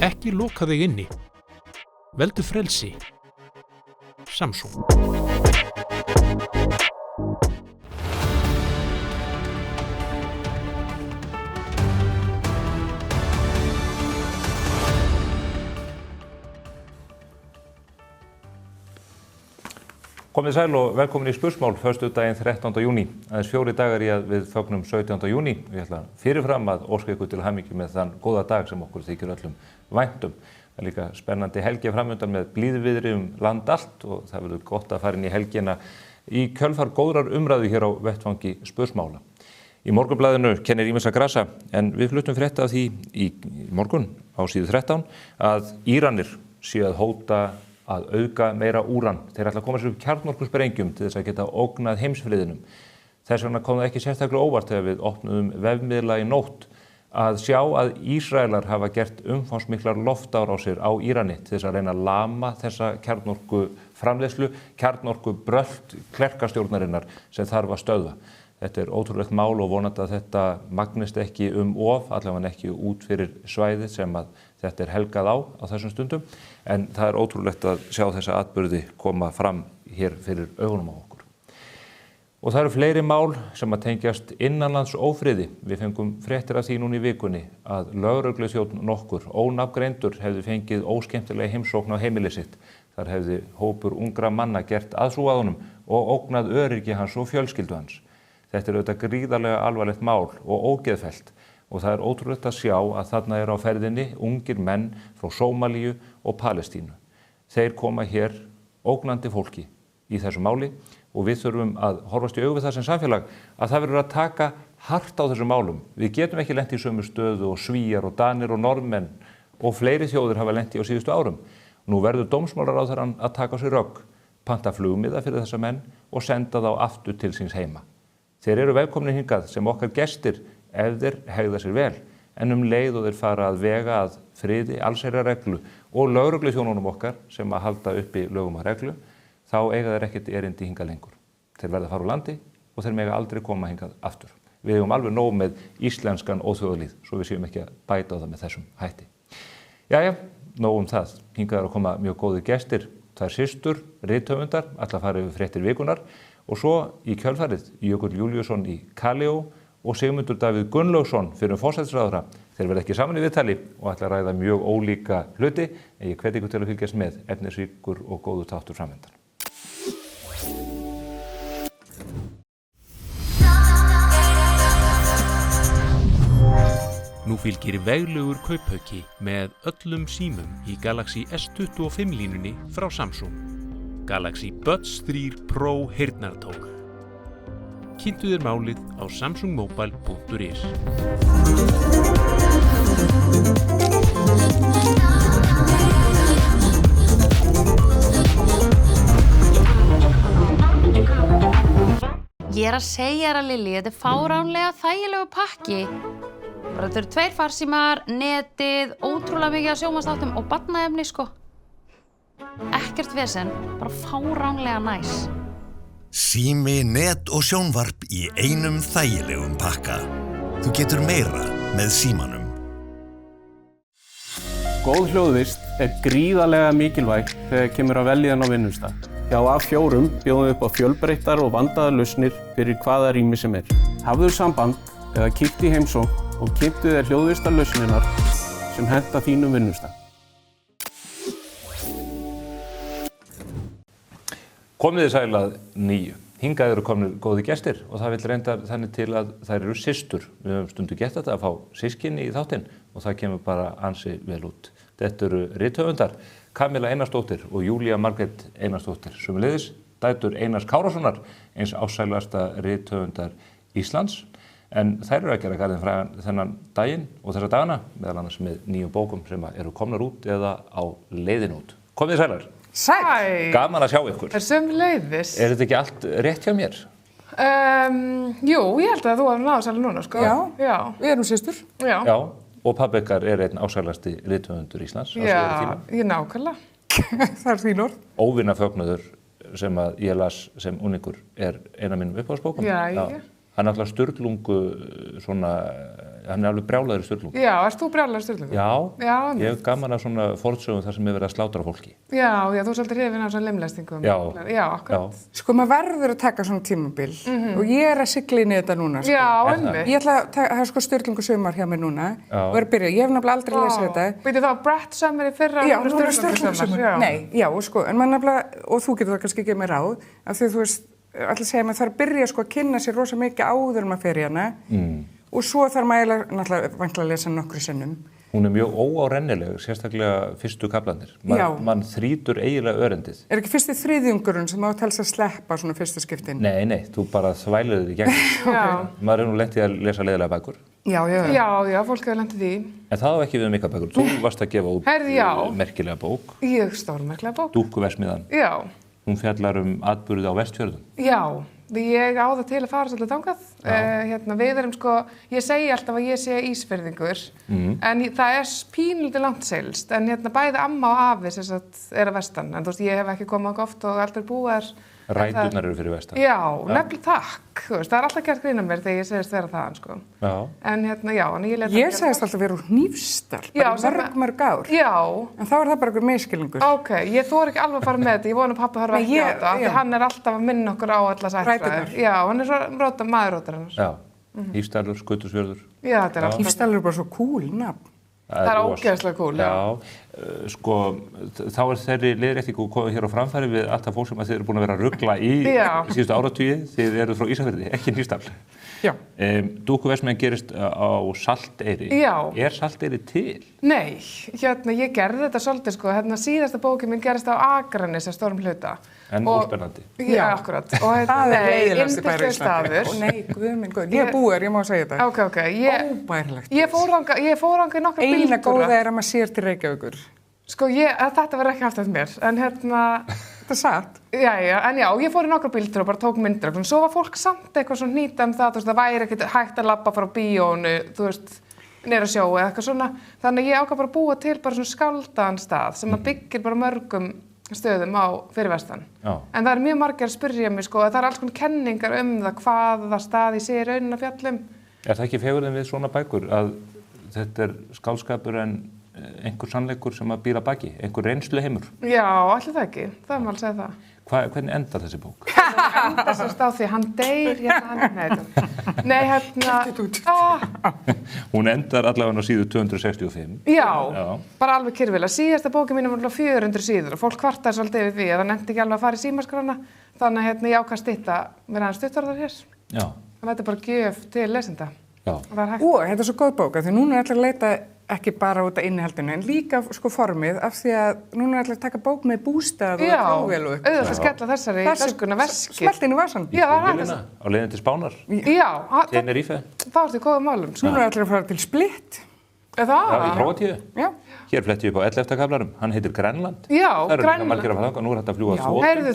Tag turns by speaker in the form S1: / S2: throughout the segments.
S1: Ekki loka þig inni. Veldu frelsi. Samsung.
S2: Komið sæl og velkomin í Spursmál, föstudaginn 13. júní. Aðeins 4 dagar í að við fögnum 17. júní. Við ætla fyrirfram að óska ykkur til hamingju með þann góða dag sem okkur þykir öllum væntum. Það er líka spennandi helgi framundan með blíðviðri land allt og það verður gott að fara inn í helgina í kjölfar góðrar umræðu hér á vettvangi Spursmála. Í Morgunblaðinu kennir ýmissa grasa en við fluttum frétta af því í morgun á síðu 13 að Íranir séu að hóta að auka meira úran. Þeir ætla að koma sér upp kjarnorkusprengjum til þess að geta ógnað heimsfriðinum. Þess vegna kom það ekki sérstaklega óvart þegar við opnuðum vefmiðla í nótt að sjá að Ísraelar hafa gert umfangsmiklar loftárásir á Írani til þess að reyna að lama þessa kjarnorkuframleiðslu, kjarnorkubrölt klerkastjórnarinnar sem þarf að stöðva. Þetta er ótrúlegt mál og vonandi að þetta magnist ekki of, allavega ekki út fyrir svæðið sem að þetta er helgað á þessum stundum. En það er ótrúlegt að sjá þessa atburði koma fram hér fyrir augunum á okkur. Og það eru fleiri mál sem að tengjast innanlands ófriði. Við fengum fréttir af því núna í vikunni að lögregluþjónn nokkur, ónafngreindur, hefði fengið óskemmtilega heimsókn á heimilið sitt. Þar hefði hópur ungra manna gert aðsúga að honum og ógnað öryggi hans og fjölskyldu hans. Þetta er auðvitað gríðarlega alvarlegt mál og ógeðfellt og það er ótrúlegt að sjá að þarna er á ferðinni ungir menn frá Sómalíu og Palestínu. Þeir koma hér ógnandi fólki í þessu máli og við þurfum að horfast í augu við það sem samfélag að það verður að taka hart á þessum málum. Við getum ekki lent í sömu stöðu og Svíar og Danir og Norðmenn og fleiri þjóðir hafa lent í á síðustu árum. Nú verður dómsmálaráðherrann að taka á sig rögg, panta flugmiða fyrir þessa menn og senda þá aftur til síns heima. Þeir eru velkomnir hingað sem okkar gestir ef þeir hegða sér vel, en leið og þeir fara að vega að friði, allsherjarreglu og lögregluþjónunum okkar sem að halda uppi lögum að reglu, þá eiga þeir ekkert erindi hingað lengur. Þeir verða að fara úr landi og þeir mega aldrei koma hingað aftur. Við eigum alveg nóg með íslenskan óþjóðalíð, svo við séum ekki að bæta á það með þessum hætti. Jæja, nóg það. Hingað er að koma mjög góðir gestir. Það er systur, rithöfundar, ætla að fara yfir fréttir vikunnar. Og svo í kjölfarið Jökull Júlíusson í Kaleó og Sigmundur Davíð Gunnlaugsson fyrir forsætisráðherra. Þeir verða ekki saman í viðtali og ætla að ræða mjög ólíka hluti en ég hvet ykkur til að fylgjast með efnisríkur og góðu þáttur framöndan.
S1: Nú fylgir veglegur kauphauki með öllum símum í Galaxy S25 línunni frá Samsung. Galaxy Buds 3 Pro heyrnartól. Kynntu þér málið á samsungmobile.is.
S3: Ég að segja þér að Lilli, þetta er fáránlega þægilegu pakki. Þetta eru 2 farsímar, netið, ótrúlega mikið af sjónvarpsþáttum og barnaefni, sko. Ekkert vesen, bara fáránlega næs.
S4: Sími, net og sjónvarp í einum þægilegum pakka. Þú getur meira með símanum.
S5: Góð hljóðvist er gríðarlega mikilvæg þegar kemur að veljan á vinnustað. Hjá A4 bjóðum við upp á fjölbreyttar og vandaðar lausnir fyrir hvaða rými sem er. Hafðu samband eða kíktu í heimsókn og kynntu þér hljóðvistarlausnirnar sem henta þínum vinnustað.
S2: Komið þið sæl að nýju. Hingað eru komnir góði gestir og það vill reynda þannig til að þær eru systur. Við höfum stundu gert þetta að fá systkini í þáttinn og það kemur bara ansi vel út. Þetta eru rithöfundar, Kamilla Einarsdóttir og Júlía Margrét Einarsdóttir. Sömuleiðis dætur Einars Kárasonar, eins ásælasta rithöfundar Íslands. En þær eru að gera garðinn frægan þennan daginn og þessa dagana, meðal annars með nýjum bókum sem eru komnar út eða á leiðin út. Komið þið sælar.
S6: Sæl.
S2: Gaman að sjá ykkur.
S6: Sömuleiðis.
S2: Er þetta ekki allt rétt hjá mér?
S6: Jú, ég held að þú hefur náðu sæli núna, sko.
S7: Já, við erum systur.
S6: Já.
S2: Já, og pabbi ykkar er einn ásælasti rithöfundur Íslands.
S6: Já, ég nákvæmlega.
S7: Það er þín orð.
S2: Óvinafögnuður sem að ég las sem unglingur er eina mínum uppáhaldsbókum.
S6: Já.
S2: Hann er alltaf Sturlungu svona, hann er alveg brjálaður í Sturlungu.
S6: Já, ert þú brjálaður Sturlungu?
S2: Já, ég hef gaman að svona fornsögum þar sem er verið að slátra fólki.
S6: Já, þú er svolítið hrifin af svona limlestingum.
S2: Já,
S6: akkurat.
S7: Sko, maður verður að taka svona tímabil og ég er að sigla inn í þetta núna, sko.
S6: Já, einmitt.
S7: Ég ætla að það er sko Sturlungu sumar hjá mér núna og er að byrja. Ég hef nefnilega aldrei lesið þetta.
S6: Býtu þá Brett Summer í fyrra?
S7: Já, nú er Sturlungu sumar. Nei, já, sko, en maður nefnilega, og þú getur það kannski ekki með ráð, af því þú veist, alltaf segja maður þarf að byrja sko að kynna sér rosa mikið áður maður fer í hana og svo þarf maður náttúrulega væntanlega að lesa nokkru sinnum.
S2: Hún er mjög óárennileg, sérstaklega fyrstu kaflanir. Man þrýtur eiginlega örendið.
S7: Er ekki fyrsti þriðjungurinn sem á telst að sleppa svona fyrsta skiptin?
S2: Nei, þú bara þvælir þig í gegn. Maður er nú lent í að lesa leiðilega bækur.
S6: Já, fólk hefur lent í því.
S2: En það var ekki við mikla bækur. Þú varst að gefa út merkilega bók.
S6: Ég stórmerkilega bók.
S2: Dúkkuversmiðan.
S6: Já.
S2: Hún fjallar atburði á Vestfjörðum.
S6: Já, ég á það til að fara svolítið þangað. Við erum sko, ég segi alltaf að ég sé Ísfirðingur, en það er pínlítið langt seilst, en bæði amma og afi sem sagt er að vestan, en þú veist, ég hef ekki komið oft og aldrei búið þar.
S2: Ræturnar eru fyrir vestan.
S6: Já, nefnilega takk, þú veist, það er alltaf gert grín mér þegar ég segist vera þaðan, sko.
S2: Já.
S6: En en ég leta...
S7: Ég segist alltaf vera úr Hnífsdal, bara mörg ár.
S6: Já.
S7: En þá er það bara einhver misskilningur.
S6: Ok, ég þori ekki alveg að fara með þetta, ég vona pabbi horfa ekki á þetta, því hann er alltaf að minna okkur á allar sættfræðir. Já, hann er svo maðurrótar hennar.
S2: Já, Hnífsdalur, Skutusfjörður.
S6: Já, þetta er alltaf...
S7: Hnífsdalur er bara svo cool nafn.
S6: Það er ógeðslega cool,
S2: já. Sko, þá er þeirri leiðréttingu komið hér á framfæri við alltaf fólk sem þið eru búin að vera að rugla í síðustu áratugi. Þið eru frá Ísafirði, ekki Hnífsdal.
S7: Já.
S2: Dúkkuversmiðan gerist á Salteyri.
S6: Já.
S2: Er Salteyri til?
S6: Nei, ég gerði þetta svolítið, sko. Síðasta bókin mín gerist á Akranesi að stórum hluta.
S2: En óspennandi.
S6: Já, akkurat. Og
S7: það er leiðilegasti bær í
S6: Íslandi.
S7: Nei, guð minn, guð. Ég er búið, ég má segja þetta.
S6: Ok.
S7: Óbærilegt.
S6: Ég fór þangað í nokkra bíltúra.
S7: Eina góða er að maður sér til Reykjavíkur.
S6: Sko, þetta verður ekki haft eftir mér, en
S7: Þetta er satt.
S6: Já, ég fór í nokkra bíltúra og bara tók myndir. Svo var fólk samt eitthvað svona hnýta það, þú veist, það væri ekkert hægt að labba frá bíónu, þú veist, niður að sjó eða eitthvað svona. Þannig ég ákvað bara að búa til bara svona skáldaðan stað sem að byggir bara mörgum stöðum á fyrir vestan. En það er mjög margir að spyrja mig, sko, að það er alls konar kenningar það hvaða stað ég sé í rauninni að fjallum.
S2: Er það ekki fegurðin við svona bækur að þetta er skáldskapur en einhver sannleikur sem að býra baki, einhver reynsluheimur?
S6: Já, allir það ekki. Það er maður að segja það.
S2: Hvernig endar þessi bók?
S6: Endar sérst á því, hann deyr,
S2: Hún endar allavega á síðu 265.
S6: Já, bara alveg kyrfilega. Síðasta bókin mín var 400 síður og fólk kvartaði svolítið við því að það nefndi ekki alveg að fara í símaskrána. Þannig að ég ákvað stytta, mér aðeins stuttarðar hér.
S2: Já.
S6: Þannig að þetta er bara gjöf til lesenda.
S2: Já.
S7: Og þetta er svo góð bók, því núna er allir að leita ekki bara út af innihaldinu, en líka sko formið, af því að núna er allir að taka bók með bústað og flugvél og eitthvað.
S6: Auðvitað að skella þessari töskuna veski.
S7: Smellt inn í vasan.
S6: Já, það er hægt.
S2: Á leiðin til Spánar.
S6: Já.
S2: Tenerife.
S6: Það ertu í góðum málum.
S7: Núna er allir að fara til Split.
S6: Er það?
S2: Já, í Króatíu.
S7: Já.
S2: Hér fletti ég upp á 11. kaflarum. Hann heitir Grænland.
S6: Já,
S2: Grænland. Það eru margir að fara þangað, nú er þetta að fljúga þotum.
S6: Heyrðu,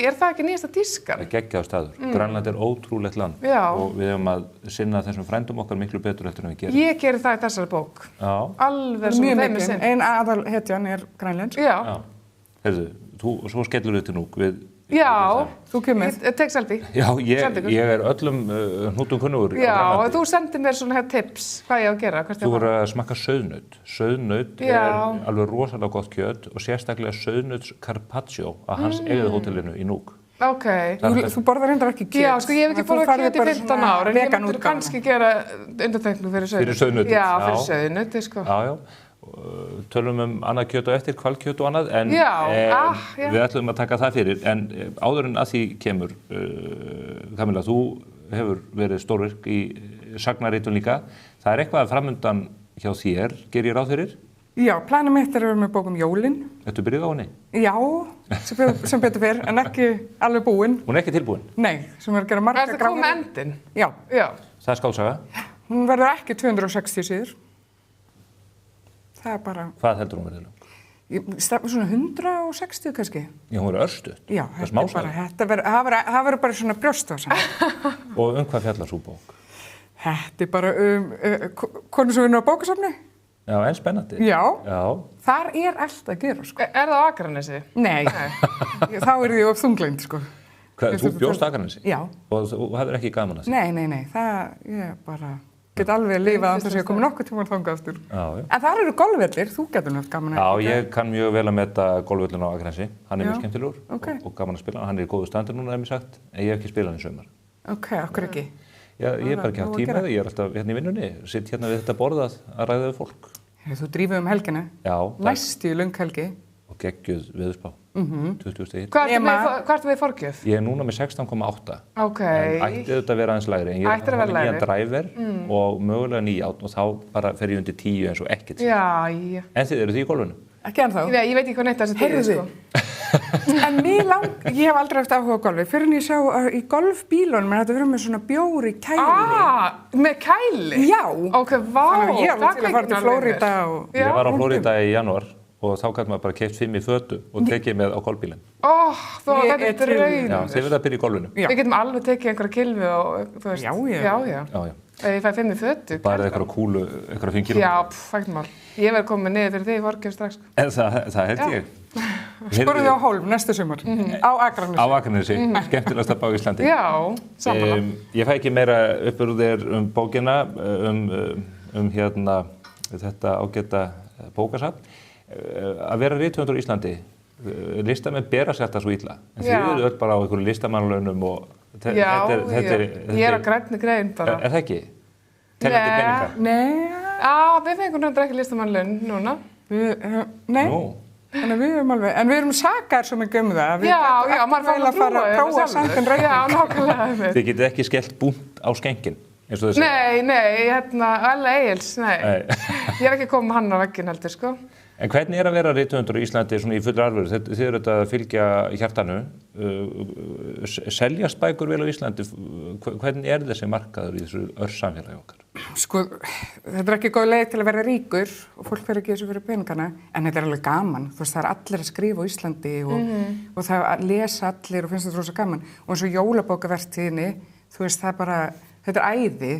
S6: er það ekki nýjasta tískan?
S2: Það er geggjaður staður. Grænland er ótrúlegt land og við höfum að sinna þessum frændum okkar miklu betur eftir en við gerum.
S6: Ég geri það í þessari bók.
S2: Já.
S6: Alveg svona þeim sinn.
S7: Ein aðal hetjan er grænlensk.
S6: Já.
S2: Heyrðu, svo skellur við til núk við...
S6: Já,
S7: þú kemur.
S6: Tek selfie.
S2: Já, ég er öllum hnútum kunnugur.
S6: Já, og þú sendir mér svona tips hvað ég á að gera.
S2: Þú voru að smakka sauðnaut. Sauðnaut er alveg rosalega gott kjöt og sérstaklega sauðnauts carpaccio á hans eigið hótelinu í Núk.
S6: Ok.
S7: Þú borðar reyndar ekki kjöt.
S6: Já, sko ég hef ekki borðað kjöt í 15 ár, en ég myndur kannski gera undantekningu fyrir sauðnaut.
S2: Fyrir sauðnaut.
S6: Já, fyrir sauðnaut, sko.
S2: Já. Tölum annað kjöt og eftir, hvalkjöt og annað, en við ætlum að taka það fyrir. En áður en að því kemur, Kamilla, þú hefur verið stórvirk í sagnaritun líka. Það er eitthvað framundan hjá þér, ger ég ráð fyrir?
S7: Já, planið mitt er að vera með bók jólin.
S2: Ertu byrjuð á henni?
S7: Já, sem betur fyrr, en ekki alveg búin.
S2: Hún er ekki tilbúin?
S7: Nei, sem er að gera marga
S6: gráður. Er það komið endin?
S7: Já.
S2: Það er skálsaga?
S7: Hún verður ekki 260 síður. Það er bara...
S2: Hvað heldur hún verið lang?
S7: Svona 160 kannski.
S2: Já, hún verður örstuð.
S7: Já, það verður bara svona brjóst á saman.
S2: Og hvað fjallar sú bók?
S7: Þetta er bara konu sem vinnur á bókasafni.
S2: Já, en spennandi.
S7: Já. Þar er allt að gera, sko.
S6: Er það á Akranesi?
S7: Nei. Þá er því of þungleind, sko.
S2: Hvað, þú bjóst Akranesi?
S7: Já.
S2: Og þú hefur ekki gaman að því?
S7: Nei, ég bara get alveg lifað án þess að ég komi nokkuð tíma þangað aftur.
S2: Já.
S7: En þar eru golfvellir, þú getur nátt gaman að...
S2: Já, ég kann mjög vel að meta golfvöllin á Akranesi. Hann mjög skemmtilegur og gaman að spila. Hann í góðu standi núna, hef mér sagt, en ég hef ekki spilað hann í sumar.
S7: Ok, okkur ekki?
S2: Já, ég hef bara ekki haft tíma ég alltaf hérna í vinnunni, sitt hérna við þetta borðað að ræða við fólk.
S7: Þú drífið helgina? Já. Næstu löng helgi?
S2: Og geggjuð veðurspá, 20 stigir.
S6: Hvað ertu með forgjöf?
S2: Ég er núna með 16,8.
S6: Ok.
S2: En ætti auðvitað að vera aðeins lægri, en ég er nýjan driver og mögulega 9 át og þá bara fer ég undir 10 eins og ekkert.
S6: Já.
S2: En þið eru því í golfinu?
S7: Ekki ennþá?
S6: Ég veit ekki hvað neitt þessi dýrið, sko.
S7: En ég hef aldrei haft áhuga á golfi, fyrir en ég sá í golfbílunum þetta verið með svona bjór í kæli.
S6: Með kæli?
S7: Já.
S6: Ok, vá.
S7: Þannig ég alveg til að fara til Flórída og...
S2: Ég var á Flórída í janúar og þá gæti maður bara keypt 5 í fötu og tekið með á golfbílinn.
S6: Þetta er draun.
S2: Já, þið verða að byrja í golfinu.
S6: Við getum alveg tekið einhverja kilvi og, þú veist. Já. Ef ég fæ 5 í fötu.
S2: Bara einhverja kúlu, einhverja 5 kíló.
S6: Já, fægt mál. Ég verð komið niður fyrir því í forgjöf strax.
S2: En það held ég.
S7: Skorum þið á Hólm næsta sumar, á Akranesi.
S2: Á Akranesi, skemmtilegasta bá í Íslandi.
S6: Já, samanlega.
S2: Ég fæ ekki meira upp úr þér bókina, hérna þetta ágæta bókasafn. Að vera rithöfundur í Íslandi, listamenn bera sér þetta svo illa. En þið eru öll bara á einhverju listamannalaunum og
S6: ég er að grænni grein bara.
S2: Er það ekki? Tellandi peninga?
S6: Nei. Við fengum náttúrulega ekki listamannalaun núna.
S7: Nei. Þannig að við erum alveg, en við erum sakaðir svo mikið það.
S6: Já, maður fær að
S7: prófa samkvæmt reglum.
S6: Já, nákvæmlega.
S2: Þið getið ekki skellt búnt á skengin, eins og þið
S6: segja. Nei, hérna, Alla Egils, nei. Ég er ekki komið hann á vegginn heldur, sko.
S2: En hvernig er að vera rithöfundur í Íslandi svona í fullri alvöru? Þið eru þetta að fylgja hjartanu. Seljast bækur vel á Íslandi? Hvernig er þessi markaður í þessu örsamfélagi okkar?
S7: Sko, þetta er ekki góð leið til að vera ríkur og fólk fer ekki þessu fyrir peningana, en þetta er alveg gaman. Þú veist, það er allir að skrifa á Íslandi og það lesa allir og finnst þetta rosa gaman. Og eins og jólabókavertíðinni, þú veist, það er bara... Þetta er æði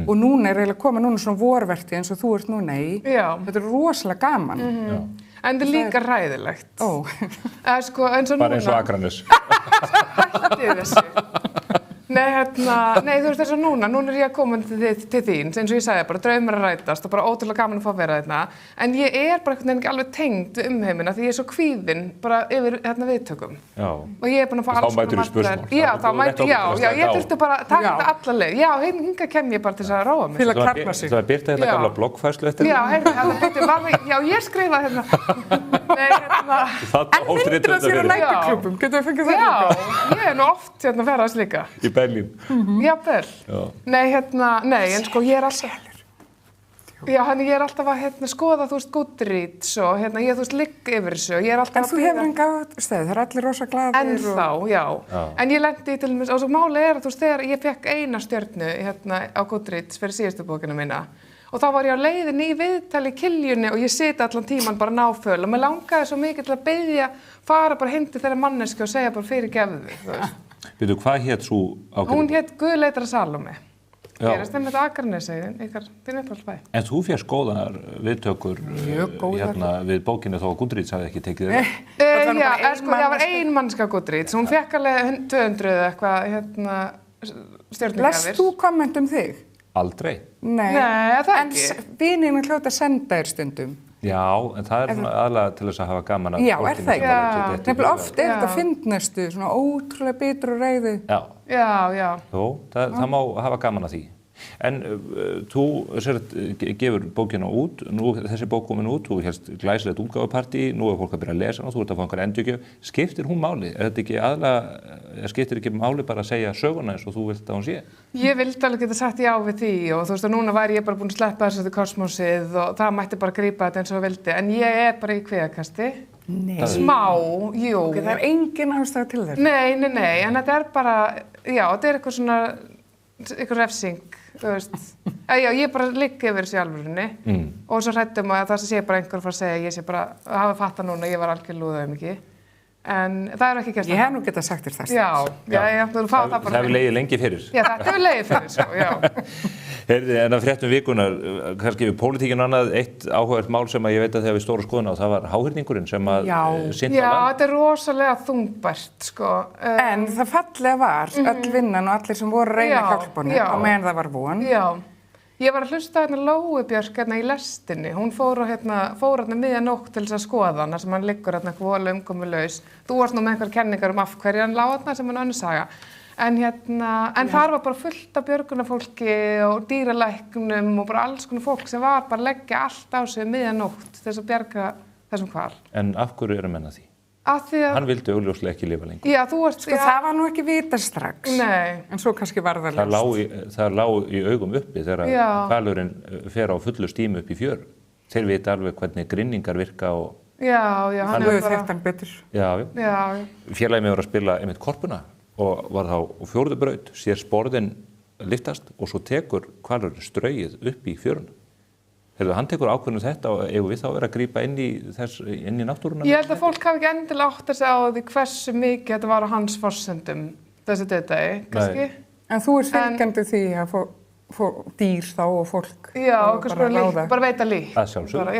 S7: og núna er eiginlega að koma núna svona vorvertíð eins og þú ert núna í. Þetta er rosalega gaman.
S6: En þetta er líka hræðilegt. Sko, eins og
S2: bara eins og Akranes.
S6: Hætti þessu. Nei, þú veist þess að núna er ég að koma til þín, eins og ég sagði, bara draumar að rætast og bara ótrúlega gaman að fá að vera þarna. En ég er bara einhvern veginn ekki alveg tengd við umheimina því ég er svo kvíðin bara yfir viðtökum. Já. Og ég er búin að fá alls konar
S2: spörsmál.
S6: Já, ég þurfti bara að taka þetta alla leið. Já, hingað kem ég bara til þess að róa mig.
S7: Til að krafna sig.
S2: Það var byrta þetta gamla bloggfærslu eftir
S6: Já, ég skrifaði
S7: En myndir það sér á næturklúbbum? Getur við fengið það líka?
S6: Já, ég er nú oft ferðast líka.
S2: Í Berlín.
S6: Jafnvel. Nei, en sko ég er alltaf... Já, ég er alltaf að skoða, þú veist, Goodreads og ég, þú veist, ligg yfir þessu. En
S7: þú hefur enga stæði, það er allir rosa glaðir.
S6: Ennþá, já. En ég lendi til dæmis, og svo málið er að þú veist, þegar ég fekk eina stjörnu á Goodreads fyrir síðustu bókina mína, og þá var ég á leiðinni í viðtali í Kiljunni og ég siti allan tíman bara náföl og mér langaði svo mikið til að biðja, fara bara hindi þeirra manneski og segja bara fyrirgefðu, þú veist.
S2: Veitu, hvað hét svo ákveðin?
S6: Hún hét Guðleitra Salóme. Gerast þeim þetta Akranesi, þín uppáhaldsbæ. En
S2: þú fékkst góðar viðtökur við bókinu þó að Goodreads hafði ekki tekið þér?
S6: Já, það var ein mannska Goodreads. Hún fekk alveg 200 eitthvað stjörnugjafir.
S7: Lest þú komment þig?
S2: Aldrei.
S7: Nei, það ekki. En vininu hljóta að senda þér stundum.
S2: Já, en það er svona aðlega til þess að hafa gaman að...
S7: Já, er það ekki? Nefnilega oft er þetta fyndnastu, svona ótrúlega bitur og reiði.
S6: Já.
S2: Jó, það má hafa gaman að því. En þú gefur bókina út, nú þessi bók komin út, þú helst glæsilegt útgáfupartí, nú er fólk að byrja að lesa og þú ert að fá einhver endurgjöf. Skiptir hún máli? Er þetta ekki aðlega, skiptir ekki máli bara að segja söguna eins og þú vilt að hún sé?
S6: Ég vildi alveg geta sagt já við því og þú veist að núna væri ég bara búin að sleppa þessu til kosmosið og það mætti bara grípa þetta eins og vildi, en ég er bara í kvíðakasti.
S7: Nei.
S6: Smá, jú.
S7: Okay, það er engin ástæða til þess.
S6: Nei, en þetta er bara, já, þetta er eitthvað svona, eitthvað refsing. Þú veist, ég bara ligg yfir þessu í alvörunni og svo hrættum að það sé bara einhver að fara að segja, ég sé bara að hafa fattað núna, ég var algjör lúðaumiki, en það er ekki gert.
S7: Ég hef nú getað sagt þér það.
S6: Já, þú fá það bara.
S2: Það hefur legið lengi fyrir.
S6: Já, þetta hefur legið fyrir, sko, já.
S2: Heyrðu, en að fréttum vikunar, kannski við pólitíkinu annað, eitt áhugavert mál sem að ég veit að þegar við stóra skoðun á, það var háhyrningurinn sem að synda
S6: Já,
S2: land.
S6: þetta er rosalega þungbært, sko.
S7: En það fallega var, öll vinnan og allir sem voru að reyna að hjálpa henni á meðan það var von.
S6: Já, ég var að hlusta Lóu Björk í lestinni. Hún fór miðja nótt til þess að skoða hana sem hann liggur vola umkomulaus. Þú varst nú með einhver kenningar af hverju hann lá þarna sem hann önnur saga. En þar var bara fullt af björgunarfólki og dýralæknum og bara alls konar fólk sem var bara að leggja allt á sig miðja nótt til þess að bjarga þessum hval. En
S2: af hverju menn að því?
S6: Því að...
S2: Hann vildi augljóslega ekki lifa lengur.
S6: Já, þú varst...
S7: það var nú ekki vita strax.
S6: Nei.
S7: En svo kannski var það ljóst.
S2: Það lá í augum uppi þegar hvalurinn fer á fullu stímu upp í fjöru. Þeir vita alveg hvernig grinningar virka og...
S6: Já,
S7: hann hefur þekkt hann betur.
S2: Já. Félagið mig var að spila einmitt korpuna og var þá á 4. braut, sér sporðin lyftast og svo tekur hvalurinn straugið upp í fjöruna. Heyrðu, hann tekur ákvörðun þetta og eigum við þá verið að grípa inn í náttúruna? Ég
S6: held að fólk hafi ekki endilega átt að segja á því hversu mikið þetta var á hans forsendum þessi döðdagi, kannski.
S7: En þú fylgjandi því að fá dýr þá og fólk
S6: bara veita lík.
S2: Að sjálfsögðu.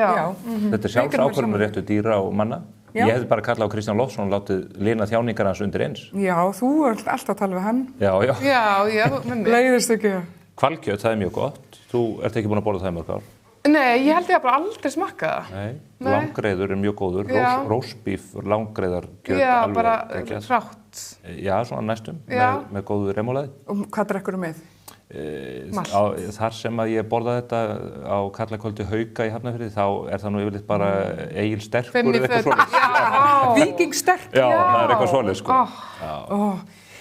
S2: Þetta er sjálfsákvörðunarréttur dýra og manna. Ég hefði bara kallað á Kristján Loftsson og látið lina þjáningar hans undir eins.
S7: Já, þú ert alltaf að tala við hann.
S2: Já.
S7: Leiðist ekki.
S2: Hvalkjöt, það er mjög gott. Þú ert ekki búin að borða það í mörg ár.
S6: Nei, ég held ég bara aldrei smakka það.
S2: Nei. Langgreiður er mjög góður. Rósbíf, langgreiðarkjöt.
S6: Já, bara hrátt.
S2: Já, svona næstum. Með góðu remulaði.
S7: Og hvað drekkur þú með?
S2: Þar sem að ég borða þetta á Karlakvöldi Hauka í Hafnarfirði, þá er það nú yfirleitt bara Egil Sterkur eða eitthvað svoleiðis.
S7: Víking Sterkur.
S2: Já, það er eitthvað svoleiðis, sko.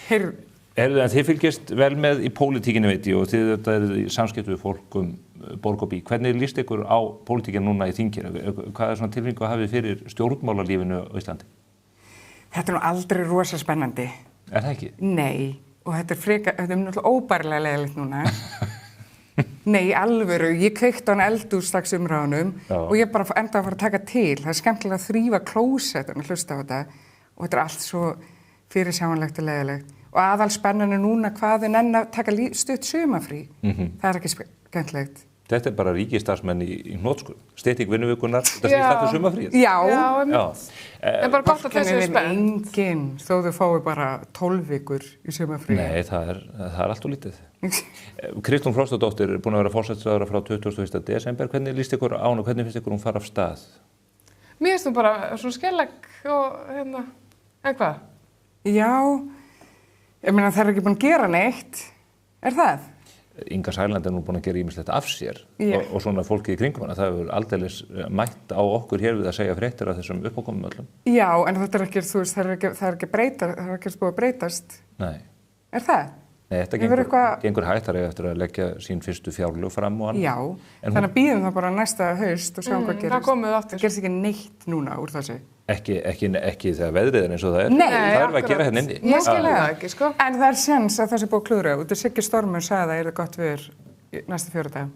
S7: Heyrðu,
S2: en þið fylgjast vel með í pólitíkinni, veit ég, og þið eru í samskiptum við fólk borg og bí. Hvernig líst ykkur á pólitíkina núna í þinginu? Hvað er svona tilfinningu að hafið fyrir stjórnmálalífinu á Íslandi?
S7: Þetta er nú aldrei rosa spennandi.
S2: Er það ekki?
S7: Nei. Og þetta er náttúrulega óbærilega leiðilegt núna. Nei, alvöru, ég kveikti á hann eldhúsdags umræðunum og ég bara enda að fara að taka til. Það er skemmtilega að þrífa klósettun og hlusta á þetta og þetta er allt svo fyrirsjáanlegt og leiðilegt. Og aðalspennan er núna hvað er enn að taka stutt sumafrí. Það er ekki skemmtilegt.
S2: Þetta er bara ríkisstarfsmenn í hnotskurn. Stytting vinnuvikunnar, þetta snýst aftur sumafríð.
S7: Já.
S6: En bara gott að þessu er spennt.
S7: Enginn, þó þau fái bara 12 vikur í sumafríð.
S2: Nei, það er allt og lítið. Kristrún Frostadóttir er búin að vera forsætisráðherra frá 21. desember. Hvernig líst ykkur á hana og hvernig finnst ykkur hún fara af stað?
S6: Mér finnst hún bara svona skellegg og en hvað?
S7: Já, ég meina það er ekki búin að gera neitt. Er það?
S2: Inga Sæland er nú búin að gera ýmislegt af sér og svona fólkið í kringum hana. Það hefur aldeilis mætt á okkur hér við að segja fréttir af þessum uppákomum öllum.
S7: Já, en þetta er ekki, þú veist, það er ekki búið að breytast.
S2: Nei.
S7: Er það?
S2: Nei, þetta gengur hættari eftir að leggja sín fyrstu fjárlög fram og annað.
S7: Já, þannig að bíðum það bara næsta haust og sjáum hvað gerist. Það gerist ekki neitt núna úr þessu.
S2: Ekki þegar veðrið er eins og það er.
S7: Nei,
S2: það er að gera hérna inni.
S6: Ég skilja það ekki, sko.
S7: En það er séns að það sé búið að klúðra. Út af Siggi Stormur sagði að það er gott viður næsta 4 daga.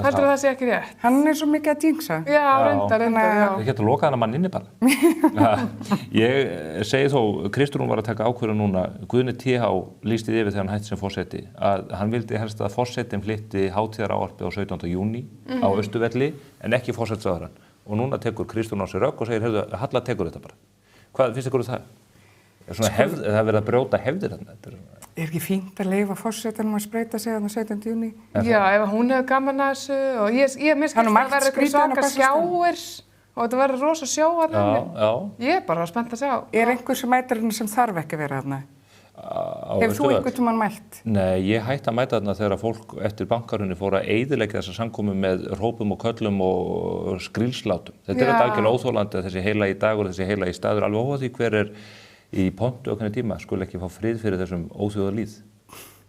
S6: Heldur það sé ekki rétt?
S7: Hann er svo mikið að jinxa.
S6: Já, reyndar, já.
S2: Ég geta að loka hana mann inni bara. Ég segi þó, Kristrún var að taka ákvörðun núna, Guðni T.H. lýsti yfir þegar hann hætti sem forseti, að hann vildi helst að forsetin flytti hátíðarávarpið á 17. júní á Austurvelli, en ekki forsætisráðherrann. Og núna tekur Kristrún á sig rögg og segir, heyrðu, Halla tekur þetta bara. Hvað finnst ykkur það? Það er verið að brjóta hefðir þarna.
S7: Er ekki fínt að leyfa forsetanum að spreyta sig þarna 17. júní?
S6: Já, ef hún hefur gaman að þessu og ég miskist að það verður eitthvað svaka sjáir og þetta verður rosa sjóar henni. Ég er bara spennt að sjá.
S7: Er einhver sem mætir henni sem þarf ekki að vera þarna? Hefur þú einhvern tímann mætt?
S2: Nei, ég hætti að mæta þarna þegar fólk eftir bankarunni fór að eyðileggja þessa samkomu með hrópum og köllum og skrílslátum. Þetta er algjörlega óþolandi að þessi heilagi dagur og þessi heilagi staður alveg óháð því hver er í pontu okkur tíma skuli ekki fá frið fyrir þessum óþjóðalíð.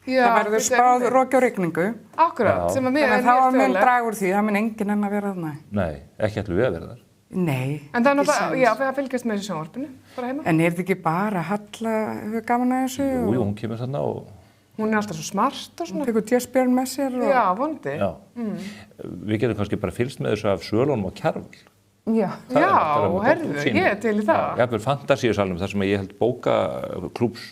S7: Það verður spáð roki og rigningu.
S6: Akkurat, sem að mér er mjög
S7: þá mun draga úr því, það mun enginn enn að vera þarna.
S2: Nei, ekki ætlum við að vera þar.
S7: Nei.
S6: En það er náttúrulega, já, það fylgjast með þessu sjónvarpinu, bara heima.
S7: En er þetta ekki bara Halla hefur gaman að þessu?
S2: Jú, hún kemur þarna og...
S6: Hún er alltaf svo smart og svona.
S7: Hún tekur tjessbjörn með sér og...
S6: Já, vonandi.
S2: Já. Við getum kannski bara fylgst með þessu af Svölunum og Kjarval.
S7: Já.
S6: Já, herðu, ég til í það.
S2: Jafnvel fantasíusalum, þar sem ég held bókaklúbs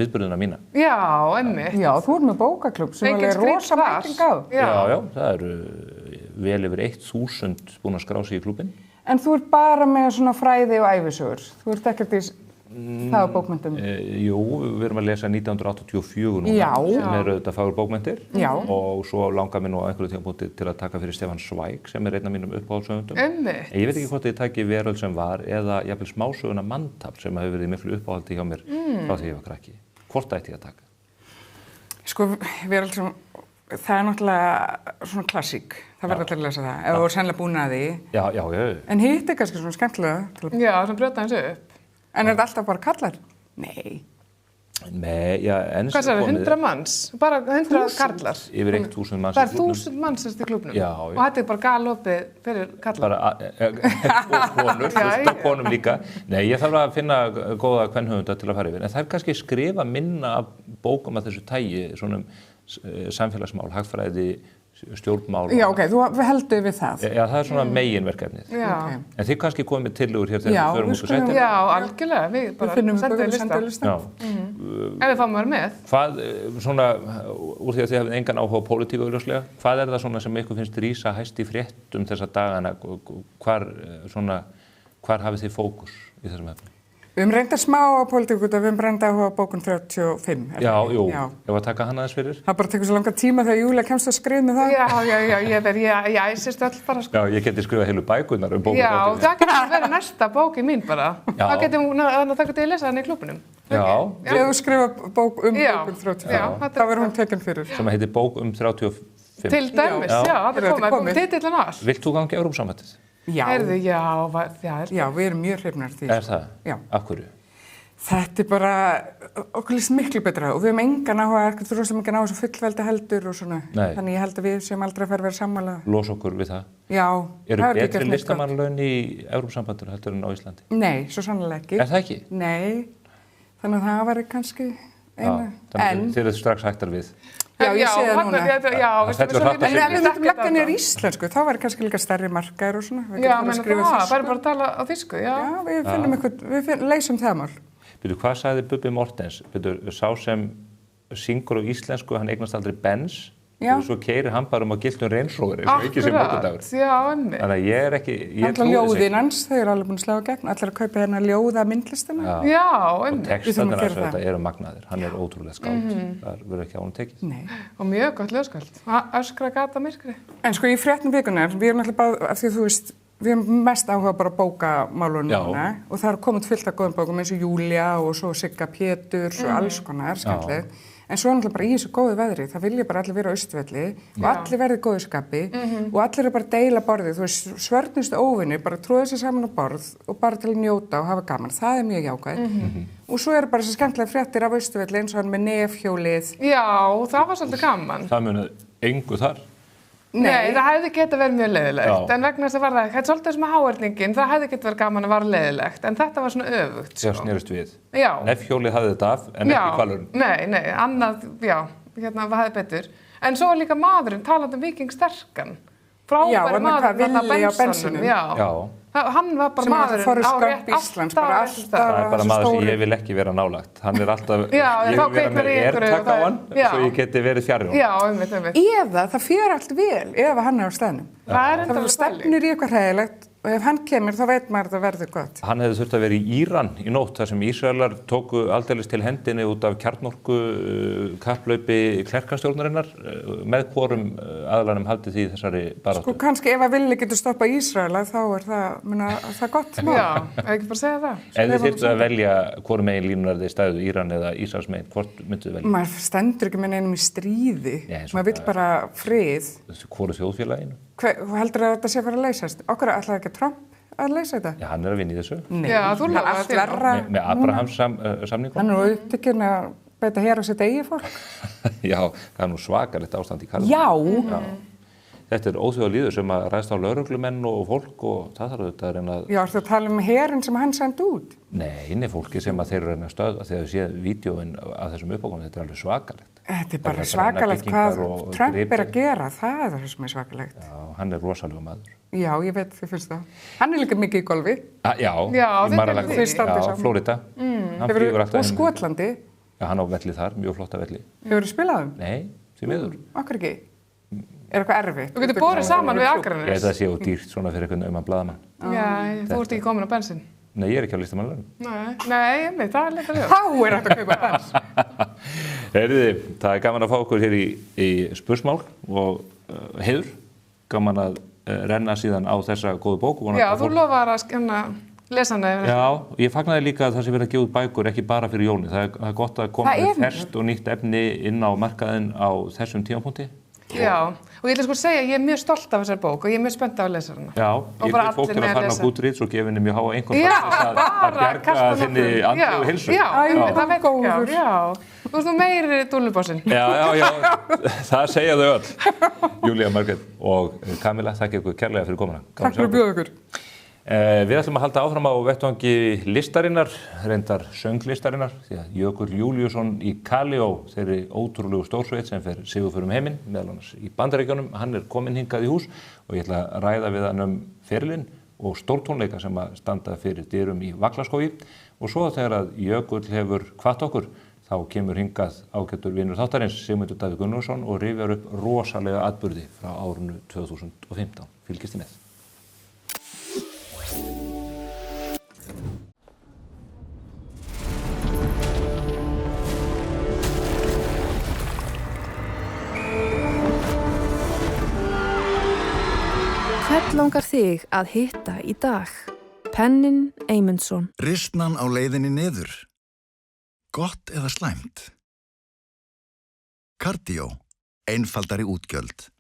S2: viðburðina mína.
S6: Já, einmitt.
S7: Já, þú ert með bókaklúbb sem
S6: Engin
S7: er rosa
S6: skrýt þar.
S7: mæting á.
S2: Já, það eru vel yfir 1000 búin að skrá sig í klúbbinn.
S7: En þú ert bara með svona fræði og ævisögur. Þú ert ekkert í það á bókmyndum.
S2: Jú, við erum að lesa 1984 núna,
S7: Já.
S2: sem eru auðvitað fagur bókmyndir.
S7: Já.
S2: Og svo langar mér nú á einhverju tímapunkti til að taka fyrir Stefán Zweig, sem er einn af mínum uppáhaldshöfundum.
S6: Einmitt.
S2: Ég veit ekki hvort ég taki Veröld sem var eða jafnvel smásöguna Manntafl sem hefur verið í miklu uppáhaldi hjá mér frá því ég var krakki. Hvort ætti ég að taka?
S7: Sko, Veröld sem, það er náttúrulega svona klassík. Það verður allir að lesa það. Ef þú er sennilega búin að því.
S2: Já.
S7: En hitt er kannski svona skemmtilega.
S6: Já, sem brjóta hans upp.
S7: En er þetta alltaf bara kallar? Nei.
S2: Nei, já, enn
S6: Hvað sagði, 100 manns? Bara 100 karlar?
S2: Yfir 1000 manns
S6: Það er 1000 manns í klúbnum?
S2: Já.
S6: Og þetta er bara galopið fyrir karlar?
S2: Og konur, fullt af konum líka. Nei, ég þarf að finna góða kvenhöfunda til að fara yfir. En það er kannski skrifa minna af bókum af þessu tægi, svona samfélagsmál, hagfræði, stjórnmál.
S7: Já, ok, þú heldur við það.
S2: Já, það er svona meginverkefnið.
S6: Já.
S2: En þið kannski komið tillögur hér þegar við förum út og setjum.
S6: Já, algjörlega. Við bara
S7: sendum lista.
S6: Ef við fáum að vera með.
S2: Hvað, svona, úr því að þið hafið engan áhuga á pólitík augljóslega, hvað er það svona sem ykkur finnst rísa hæst í fréttum þessa dagana? Hvar hafið þið fókus í þessum efnum?
S7: Við höfum reyndað smá á pólitík út af við höfum reyndað áhuga á bókun 35.
S2: Já, jú. Ef að taka hana aðeins fyrir?
S7: Það bara tekur svo langa tíma þegar Júlia kemst að skrifa með það.
S6: Já, ég æsist öll bara sko.
S2: Já, ég geti skrifað heilu bækurnar bókun 35.
S6: Já, það getur verið næsta bóki mín bara. Það getur ég lesa hann í klúbunum.
S2: Já.
S7: Ef þú skrifa bók bókun 35, þá verður hún tekin fyrir.
S2: Sem heitir bók 35.
S6: Til dæmis, já, það er komið. Titillin og allt.
S2: Vilt þú ganga í Evrópusambandið?
S7: Já.
S6: Heyrðu, já,
S7: við erum mjög hrifnar því.
S2: Er það?
S7: Já.
S2: Af hverju?
S7: Þetta er bara, okkur líst miklu betra og við höfum engan áhuga, ekkert rosalega mikið á þessu fullveldi heldur og svona.
S2: Nei.
S7: Þannig ég held að við séum aldrei að fara að vera sammála.
S2: Los okkur við það?
S7: Já.
S2: Eru betri listamannalaun í Evrópusambandinu heldur en á Íslandi?
S7: Nei, svo sannlega ekki.
S2: Er það ekki?
S7: Nei, þannig að það væri kannski eina.
S2: Þannig þið eru strax hættar við?
S7: Já, ég sé það núna.
S2: Það fellur hratt að
S7: segja. En ef við myndum leggja niður íslensku, þá væri kannski líka stærri markaðir og svona.
S6: Já, menn það, bara að tala á þýsku, já.
S7: Já, við finnum eitthvað, við leysum það mál.
S2: Byrju, hvað sagði Bubbi Mortens? Byrju, sá sem syngur á íslensku, hann eignast aldrei Benz. Og svo keyrir hann bara á giltum Range Rover, eins og ekki sem morgundagur.
S6: Já, einmitt.
S2: Þannig að ég er ekki, ég
S7: trúi þessu. Ljóðin hans, þau eru alveg búin að slá gegn, allir að kaupa hérna ljóða myndlistina.
S6: Já, einmitt.
S2: Og textarnir hans þetta eru magnaðir, hann er ótrúlega skáld, það verður ekki á hann tekið.
S7: Nei.
S6: Og mjög gott ljóðskáld, öskra gata myrkri.
S7: En sko í fréttum vikunar, við erum alltaf bara, af því þú veist, við erum mest áhuga bara bókamálunum núna og það er komið fullt af góðum bókum eins og Júlia og svo Sigga Péturs og alls konar, skemmtileg. En svo náttúrulega bara í þessu góðu veðri, það vilja bara allir vera á Austurvelli og allir verði í góðu skapi og allir eru bara að deila borðið, þú veist, svörnustu óvinni, bara tróða sér saman á borð og bara til að njóta og hafa gaman, það er mjög jákvæð. Og svo eru bara þessi skemmtilega fréttir af Austurvelli eins og hann með nefhjólið.
S6: Já, það var svolítið gaman.
S2: Það munið engu þar.
S6: Nei, það hefði getað verið mjög leiðilegt, en vegna þess að var það, þetta er svolítið sem að háerningin, það hefði getað verið gaman að vara leiðilegt, en þetta var svona öfugt, sko.
S2: Já, snerist við.
S6: Já.
S2: Nefhjólið hafði þetta af, en ekki hvalurinn.
S6: Nei, annað, já, hérna hafði betur. En svo líka maðurinn, talandi um Víking Sterkan, frábæri maður
S7: á bensinum.
S6: Já. Hann var bara maðurinn á rétt alltaf.
S2: Það er bara maður sem ég vil ekki vera nálægt. Hann er alltaf, ég vil vera með airtag á hann, svo ég geti verið fjarri honum.
S6: Já, einmitt.
S7: Eða það fer allt vel ef hann er á staðnum. Það stefnir í eitthvað hræðilegt og ef hann kemur þá veit maður að það verður gott.
S2: Hann hefði þurft að vera í Íran í nótt þar sem Ísraelar tóku aldeilis til hendinni út af kjarnorku kapplaupi klerkastjórnarinnar með hvorum aðlanum haldið því þessari baráttu.
S7: Sko kannski ef að villi getur stoppað Ísraela þá er það gott mál.
S6: Já, ekki bara segja það.
S2: Ef þið þyrftu að velja hvorum megin línunar þið stæðu, Íran eða Ísraels megin, hvort myndu þið velja?
S7: Maður stendur ekki með neinum í stríði. Maður vill bara frið.
S2: Hvoru þjóðfélaginu?
S7: Heldur að þetta sé að fara að leysast? Okkur ætlaði ekki Trump að leysa þetta?
S2: Já, hann er að vinna í þessu.
S7: Nei, það er allt verra.
S2: Með Abrahams samningum.
S7: Hann er upptekinn að beita hér á sitt eigið fólk.
S2: Já, það er nú svakalegt ástand í Karlsson.
S7: Já.
S2: þetta óþjóðalýður sem að ræðst á lögreglumenn og fólk og það þarf auðvitað að reyna að...
S7: Já, ertu að tala um herinn sem hann sendi út?
S2: Nei, fólki sem að þeir eru að reyna að stöðva þegar þau séð vídeóin af þessum uppákomum, þetta alveg svakalegt.
S7: Þetta bara svakalegt hvað Trump að gera, það það sem svakalegt.
S2: Já, hann rosalega maður.
S7: Já, ég veit, þið finnst það. Hann líka mikið í golfi.
S2: Já, í Mar-a-Lago, Flórida.
S7: Og Skotlandi.
S2: Já, hann á velli þar, mjög flotta velli.
S7: Hefurðu spilað um?
S2: Nei, því miður.
S7: Akkur ekki? Er eitthvað erfitt?
S6: Þú getur borið saman við Akranes.
S2: Ég veit að það sé dýrt svona fyrir einhvern blaðamann.
S6: Já, þú ert ekki komin á bensin.
S2: Nei, ég er ekki á listamannalaunum.
S6: Nei, það er líka ljóst.
S7: Þá er hægt að kaupa bens.
S2: Heyrðu, það er gaman að fá okkur hér í spursmál og Heiður, gaman að renna síðan á þessa góðu bók.
S6: Já, þú lofar að lesa hana.
S2: Já, ég fagnaði líka að það sé verið að gefa út bækur, ekki bara fyrir jólin. Það er gott að koma með ferskt og nýtt efni inn á markaðinn á þessum tímapunkti.
S6: Já, og ég ætla sko að segja, ég er mjög stolt af þessari bók og ég er mjög spennt af að lesa hana.
S2: Já, ég veit fólk til að fara á Goodreads og gefa henni mjög háa einhvern að bjarga þinni andlegu heilsu.
S6: Já, það veit góður. Já, þú veist þú meiri dúllubásinn.
S2: Já, það segja þau öll. Júlía, Margrét og Kamila, þakka ykkur kærlega fyrir komuna.
S7: Takk fyrir að bjóða ykkur.
S2: Við ætlum að halda áfram á vettvangi listarinnar, reyndar sönglistarinnar, því að Jökull Júlíusson í Kalíó, þeirri ótrúlegu stórsveit sem fer sigurför heiminn, meðal annars í Bandaríkjunum, hann er kominn hingað í hús og ég ætla að ræða við hann ferilinn og stórtónleika sem að standa fyrir dyrum í Vaglaskógi og svo þegar að Jökull hefur hvatt okkur, þá kemur hingað ágættur vinur þáttarins Sigmundur Davíð Gunnlaugsson og rifjar upp rosalega atburði frá árinu 2015. Fylgist þið með.
S8: Hvern langar þig að hitta í dag? Pennin Eymundsson.
S4: Ristnan á leiðinni niður. Gott eða slæmt? Cardio. Einfaldari útgjöld.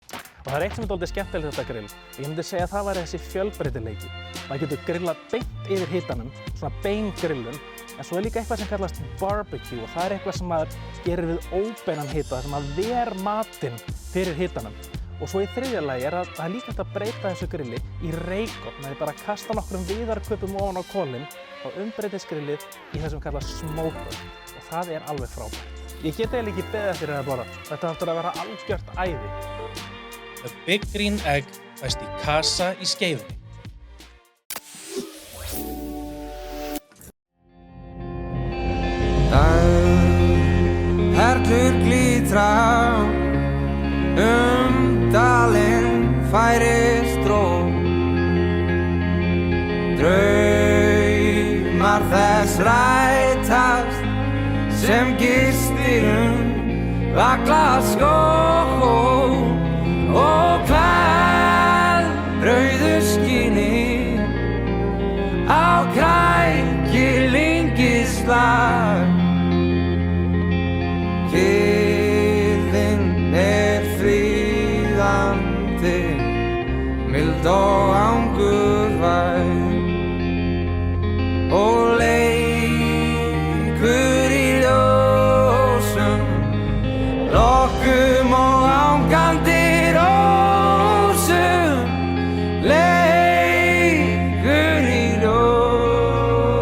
S9: Og það er eitt sem er dálítið skemmtilegt við þetta grill. Ég myndi segja að það væri þessi fjölbreytileiki. Maður getur grillað beint yfir hitanum, svona beingrillun. En svo er líka eitthvað sem kallast barbecue og það er eitthvað sem maður gerir við óbeinan hita, sem maður ver matinn fyrir hitanum. Og svo í þriðja lagi er að það er líka hægt að breyta þessu grilli í reykofn. Það er bara að kasta nokkrum viðarköpum ofan á kolinn og umbreytist grillið í það sem kallast smoker. Og það er alveg frábært. Ég get eiginlega ekki beðið eftir að borða. Þetta áttur að vera algjört æði.
S10: The Big Green Egg fæst í kassa í Skeifunni.
S11: Perlur glitra dalinn færist ró. Draumar þess rætast sem gistir Vaglaskó og klæð rauðu skíni á krækilingislag. Kyrrðin er fríðandi, mild og angurvæn og leikur í ljósum, lokkum og angandi rósum, leikur í ljósum,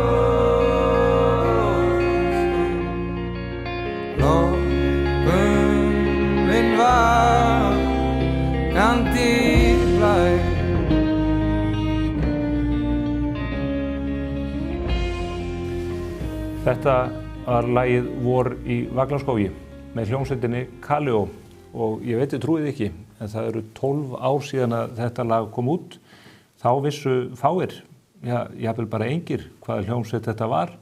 S11: lokkum minn vakandi blæ.
S2: Þetta var lagið Vor í Vaglaskógi með hljómsveitinni Kalíó og ég veit þið trúið ekki en það eru 12 ár síðan að þetta lag kom út. Þá vissu fáir, jafnvel bara engir hvaða hljómsveit þetta var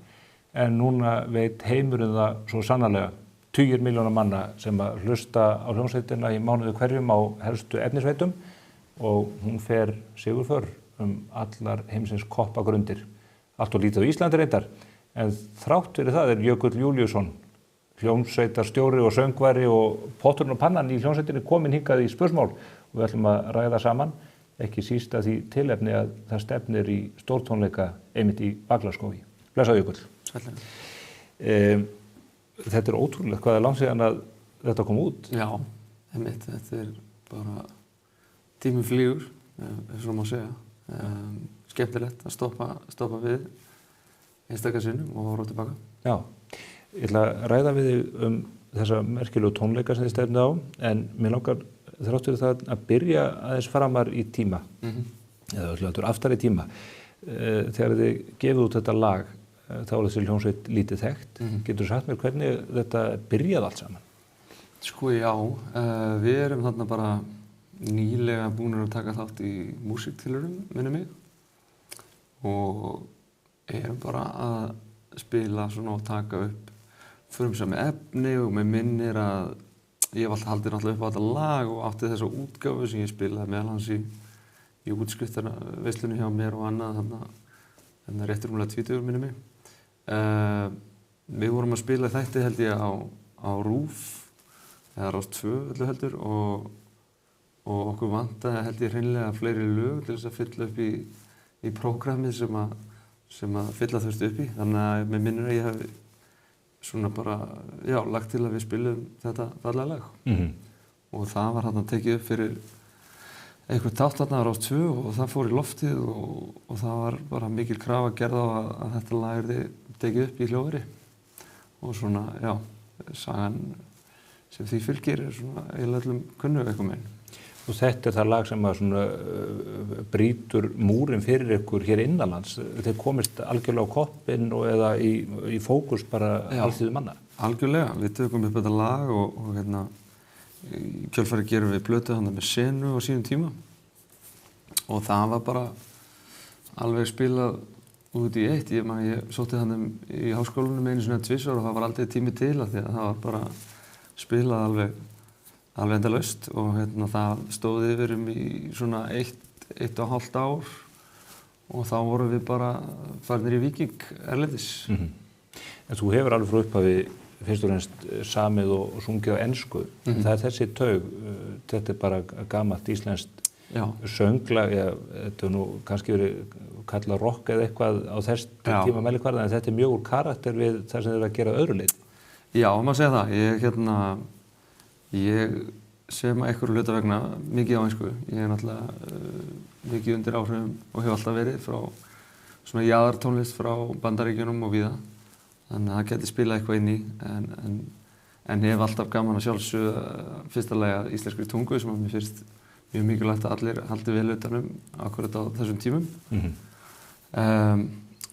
S2: en núna veit heimurinn það svo sannarlega. Tugir milljóna manna sem að hlusta á hljómsveitina í mánuði hverjum á helstu efnisveitum og hún fer sigurför allar heimsins koppagrundir. Allt og lítið á Íslandi reyndar. En þrátt fyrir það er Jökull Júlíusson, hljómsveitarstjóri og söngvari og potturinn og pannan í hljómsveitinni kominn hingað í spursmál og við ætlum að ræða saman, ekki síst að því tilefni að það stefnir í stórtónleika einmitt í Vaglaskógi. Blessaðu Jökull.
S5: Sæll.
S2: Þetta er ótrúlegt hvað er langt síðan að þetta kom út.
S5: Já,
S12: Einmitt, þetta bara tíminn flýgur, ef svo má segja. Skemmtilegt að stoppa við einstaka sinnum og horfa tilbaka.
S2: Já, ég ætla að ræða við þig þessa merkilegu tónleika sem þið stefnið á, en mér langar þrátt fyrir það að byrja aðeins framar í tíma, eða öllu aftar í tíma. Þegar þið gefið út þetta lag, þá þessi hljómsveit lítið þekkt. Getur þú sagt mér hvernig þetta byrjaði allt saman?
S12: Sko já, við erum þarna bara nýlega búin að taka þátt í músíktilraurum, minnir mig, og erum bara að spila svona og taka upp frumsami efni og mér minnir að ég hef alltaf haldið náttúrulega upp á þetta lag og átti þessa útgáfu sem ég spilaði meðal hans í útskriftarveislunni hjá mér og annað þannig rétt rúmlega 20 minnir mig. Við vorum að spila þætti held ég á RÚV eða Rás 2 öllu heldur og okkur vantaði held ég hreinlega fleiri lög til þess að fylla upp í prógrammið sem að fylla þurfti upp í. Þannig að mér minnir að ég hef svona bara, já, lagt til að við spilum þetta fallega lag. Og það var þarna tekið upp fyrir einhvern þátt þarna á Rás 2 og það fór í loftið og það var bara mikil krafa gerð á að þetta lag yrði tekið upp í hljóðveri. Og svona, já, sagan sem því fylgir svona eiginlega öllum kunnu eitthvað meginn.
S2: Og þetta það lag sem að svona brýtur múrin fyrir ykkur hér innanlands. Þeir komist algjörlega á koppinn eða í fókus bara alþýðu manna.
S12: Algjörlega. Við tökum upp þetta lag og í kjölfarið gerum við plötu þarna með Senu á sínum tíma. Og það var bara alveg spilað út í eitt. Ég sótti þarna í háskólanum einu sinni tvisvar og það var aldrei tími til af því að það var bara spilað alveg endalaust og það stóð yfir í svona 1,5 ár og þá vorum við bara farnir í Víking erlendis.
S2: En þú hefur alveg frá upphafi fyrst og fremst samið og sungið á ensku. Það er þessi taug, þetta bara gamalt íslenskt sönglag, þetta nú kannski verið kallað rock eða eitthvað á þess tíma mælikvarða, en þetta mjög úr karakter við það sem þið eru að gera öðru leyti.
S12: Já, maður segja það. Ég sem að einhverju hluta vegna mikið á ensku. Ég náttúrulega mikið undir áhrifum og hef alltaf verið frá svona jaðartónlist frá Bandaríkjunum og víða. Þannig að það geti spilað eitthvað inn í en hef alltaf gaman að sjálfsögða fyrsta lagi að íslenskri tungu sem að mér finnst mjög mikilvægt að allir haldi vel utan akkurat á þessum tímum.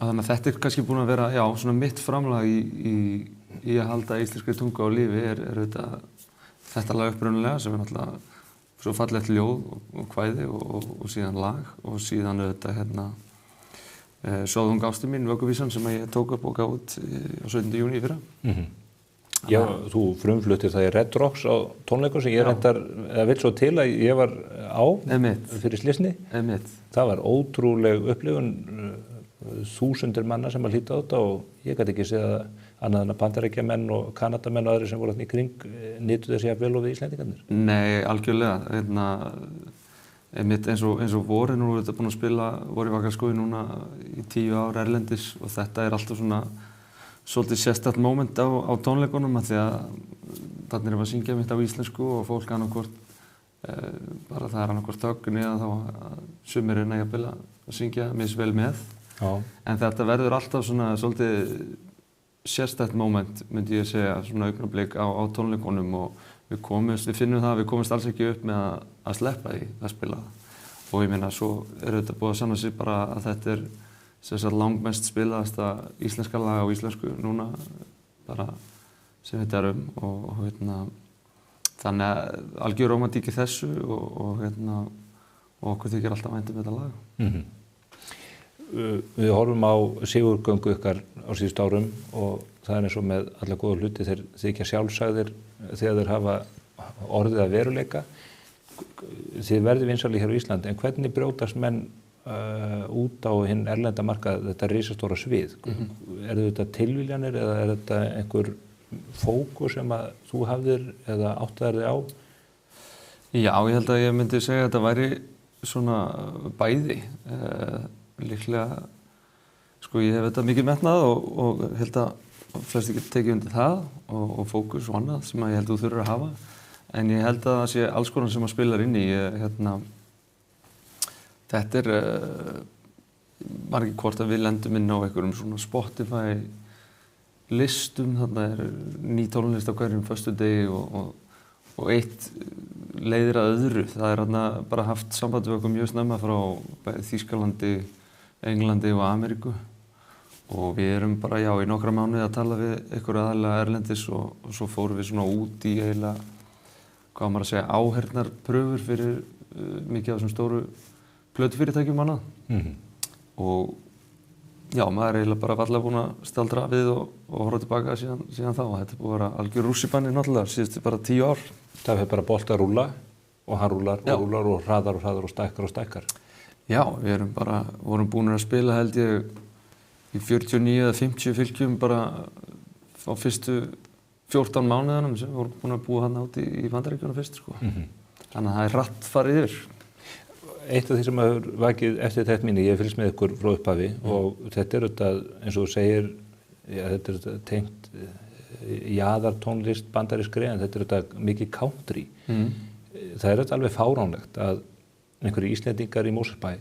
S12: Þannig að þetta kannski búin að vera, já, svona mitt framlag í að halda íslenskri tungu á lífi er auðvitað þetta lag upprunalega sem er náttúrulega svo fallegt ljóð og kvæði og síðan lag og síðan auðvitað Sofðu ung ástin mín, vökuvísan sem ég tók upp og gaf út á 17. júní í fyrra.
S2: Já, þú frumfluttir það í Red Rocks á tónleikum sem ég reyndar, eða vill svo til að ég var á fyrir slysni. Það var ótrúleg upplifun, þúsundir manna sem að hlýta á þetta og ég gæti ekki séð annað en að Bandaríkjamenn og Kanadamenn og aðrir sem voru þarna í kring nytu þessi jafn vel og við Íslendingarnir.
S12: Nei, algjörlega. Einmitt eins og voru, nú erum við búin að spila voru í Vakaskói núna í 10 ár erlendis og þetta er alltaf svona svolítið sérstakt moment á tónleikunum af því að þarna erum við að syngja mitt á íslensku og fólk annarkvort bara það er annarkvort þögn eða þá sumir reyna jafnvel að syngja misvel með. En þetta verður alltaf svona svolítið sérstakt moment myndi ég segja, svona augnablik á tónleikunum og við finnum það að við komumst alls ekki upp með að sleppa því að spila það og ég meina svo er þetta búið að sanna sig bara að þetta er sem sagt langmest spilaðasta íslenska lag á íslensku núna bara sem við erum og þannig að algjör rómantík í þessu og okkur þykir alltaf vænt þetta lag.
S2: Við horfum á sigurgöngu ykkar á síðustu árum og það er eins og með alla góða hluti þeir þykja sjálfsagðir þegar þeir hafa orðið að veruleika. Þið verðið vinsælir hér á Íslandi, en hvernig brjótast menn út á hinn erlenda markað þetta risastóra svið? Er þetta tilviljanir eða er þetta einhver fókus sem að þú hafðir eða áttaðir þig á?
S12: Já, ég held að ég myndi segja að þetta væri svona bæði. Líklega, sko ég hef þetta mikið metnað og held að flesti geta tekið undir það og fókus og annað sem ég held að þú þurfir að hafa. En ég held að það sé alls konar sem að spilar inn í. Þetta var ekki hvort að við lendum inn á einhverjum svona Spotify listum. Þarna ný tónlist á hverjum föstudegi og eitt leiðir að öðru. Það þarna bara haft samband við okkur mjög snemma frá Þýskalandi, Englandi og Ameríku. Og við erum bara, í nokkra mánuði að tala við einhverja aðalega erlendis og svo fórum við svona út í eiginlega, hvað maður að segja, áheyrnarpröfur fyrir mikið af þessum stóru plötufyrirtækjum annað. Og maður er eiginlega bara varlega búinn að staldra við og horfa tilbaka síðan þá. Þetta er búið að vera algjör rússibanni náttúrulega, síðustu bara 10 ár.
S2: Það fer bara bolt að rúlla og hann rúllar og rúllar og hraðar og stækkar. Já, við vorum búin að spila held ég í 49 eða 50 fylkjum bara á fyrstu 14 mánuðunum sem við vorum búin að búa þarna út í Bandaríkjunum fyrst, sko. Þannig að það er hratt farið yfir. Eitt af því sem hefur vakið eftir þetta minni, ég hef fylgst með ykkur frá upphafi og þetta er auðvitað, eins og þú segir, þetta er tengt jaðartónlist bandarískri en þetta er auðvitað mikið country. Það er auðvitað alveg fáránlegt að einhverju Íslendingar í Mosfellsbæ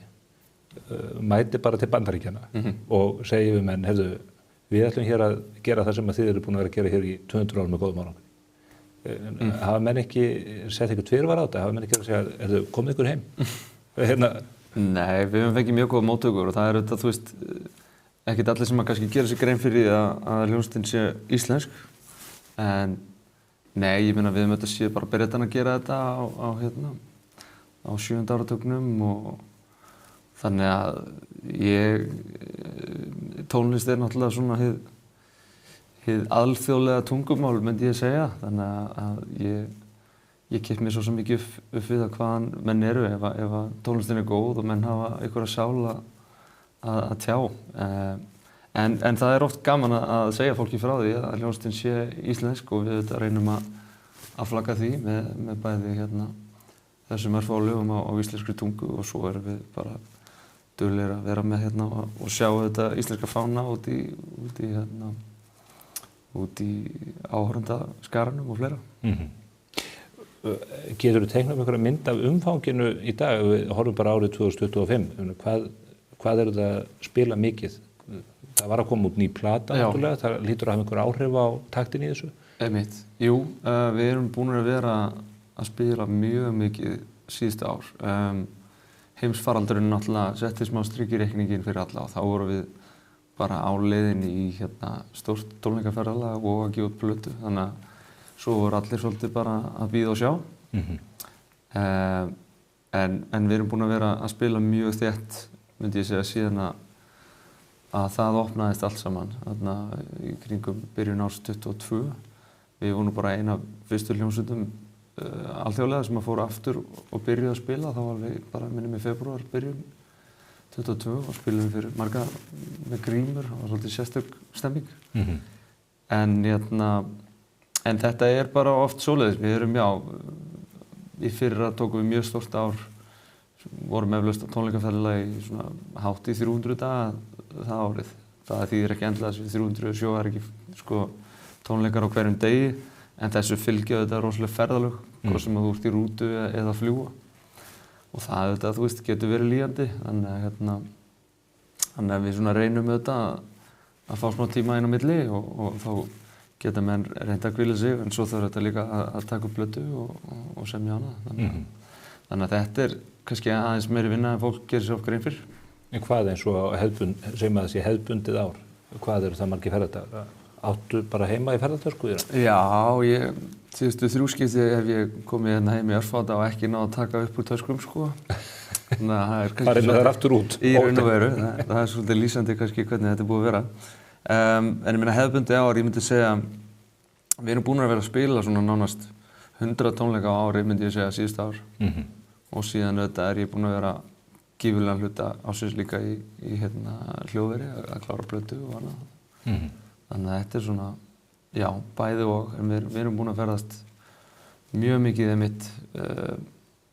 S2: mæti bara til Bandaríkjanna og segi við menn, heyrðu, við ætlum hér að gera það sem að þið eru búin að vera að gera hér í 200 árum með góðum árangri. Hafa menn ekki sett eitthvað fyrirvara á þetta? Hafa menn ekki að segja, heyrðu, komið ykkur heim? Nei, við höfum fengið mjög góða móttökur og það er auðvitað, þú veist, ekkert allir sem að kannski gera sér grein fyrir því að hljómsveitin sé íslensk. En nei, ég meina við höfum auðvitað séð bara Bretann að gera þetta á 7. áratugnum og þannig að tónlist er náttúrulega svona hið alþjóðlega tungumál, myndi ég segja. Þannig að ég kipp mér svo sem mikið upp við það hvaðan menn eru ef að tónlistin er góð og menn hafa einhverja sál að tjá. En það er oft gaman að segja fólki frá því að hljómsveitin sé íslensk og við auðvitað reynum að flagga því með bæði þessum örfáu lögum á íslenskri tungu og svo erum við bara duglegir að vera með og sjá þetta íslenska fána út í áhorfandaskaranum og fleira. Getur þú teiknað um einhverja mynd af umfanginu í dag? Við horfum bara árið 2025. Hvað eru það að spila mikið? Það var að koma út ný plata, náttúrulega. Það hlýtur að hafa einhver áhrif á taktin í þessu? Einmitt. Jú, við erum búin að vera að spila mjög mikið síðustu ár. Heimsfaraldurinn náttúrulega setti smá strik í reikninginn fyrir alla og þá vorum við bara á leiðinni í stórt tónleikaferðalag og að gefa út plötu. Þannig að svo voru allir svolítið bara að bíða og sjá. En við erum búin að vera að spila mjög þétt, myndi ég segja, síðan að það opnaðist allt saman. Þarna í kringum byrjun árs 2022. Við vorum bara eina af fyrstu hljómsveitum alþjóðlega sem að fóru aftur og byrjuði að spila. Þá var við bara, minnum í febrúar, byrjun 2022 og spilum við fyrir marga með grímur. Það var svolítið sérstök stemming. En þetta er bara oft svoleiðis. Við erum, í fyrra tókum við mjög stórt ár, vorum eflaust á tónleikaferðalagi í svona hátt í 300 daga það árið. Það þýðir ekki endilega þessi 307 er ekki tónleikar á hverjum degi, en þessu fylgja þetta rosalega ferðalög, hvort sem að þú ert í rútu eða fljúga. Og það þetta, þú veist, getur verið líðandi, þannig að við svona reynum auðvitað að fá smá tíma inn á milli og þá geta menn reynda að hvíla sig, en svo þarf þetta líka að taka upp plötu og semja hana. Þannig að þetta er kannski aðeins meiri vinna en fólk gerir sér oft grein fyrir. En hvað eins og segjum að það sé hefðbundið ár? Hvað eru það margir ferðardagar? Áttu bara heima í ferðartösku? Já, síðustu 3 skipti hef ég komið hérna heim í örfáta og ekki náð að taka upp úr töskum, sko. Þannig að það er kannski það er aftur út.
S12: Í raun og veru. Það er svolítið lýsandi kannski hvernig þetta er búið að vera. En ég meina hefðbundið ár, ég myndi segja, við erum búin að vera að spila svona nánast 100 tónleika á ári, myndi ég segja, síðust ár. Og síðan auðvitað er ég búin að vera gífurlegan hluta ársins líka í hljóðveri að klára plötu og annað. Þannig að þetta er svona, bæði og, en við erum búin að ferðast mjög mikið einmitt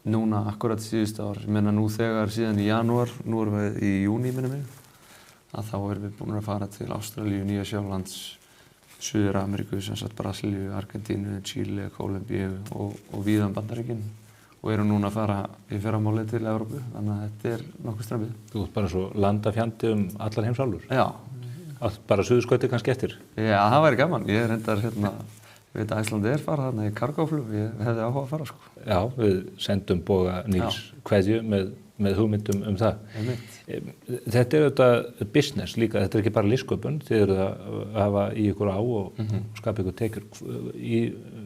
S12: núna akkurat síðust ár. Ég meina nú þegar síðan í janúar, nú erum við í júní minnum mig, að þá erum við búin að fara til Ástralíu, Nýja-Sjálands, Suður-Ameríku, sem sagt Brasilíu, Argentínu, Chile, Kólumbíu og víðan Bandaríkin og eru núna að fara í fyrramálið til Evrópu, þannig að þetta er nokkuð strempið.
S2: Þú ert bara svo landafjandi allar heimsálfur?
S12: Já.
S2: Bara suðurskauti kannski eftir?
S12: Já, það væri gaman. Ég reyndar ég veit að Æslandi fara þarna í kargóflug, ég hefði áhuga að fara sko.
S2: Já, við sendum Boga Níls kveðju með hugmyndum það. Þetta er auðvitað business líka, þetta er ekki bara listsköpun, þið eru að hafa í ykkur á og skapa ykkur tekjur.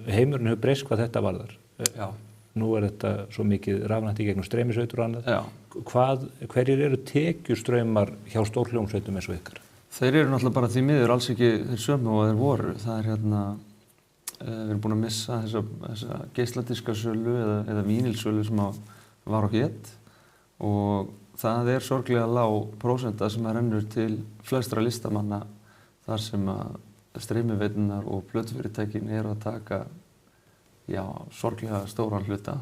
S2: Heimurinn hefur breyst hvað þetta varðar.
S12: Já.
S2: Nú er þetta svo mikið rafnætt í gegnum streymisveitur og annað.
S12: Já.
S2: Hverjir eru tekjustraumar hjá stórhljómsveitum eins og ykkar?
S12: Þeir eru náttúrulega bara því miður alls ekki þeir sömu og þeir voru. Það er við erum búin að missa þessa geisladiska sölu eða vínilsölu sem var og hét og það er sorglega lág prósenta sem rennur til flestra listamanna þar sem að streymiveitunar og plötufyrirtækin eru að taka sorglega stóran hluta.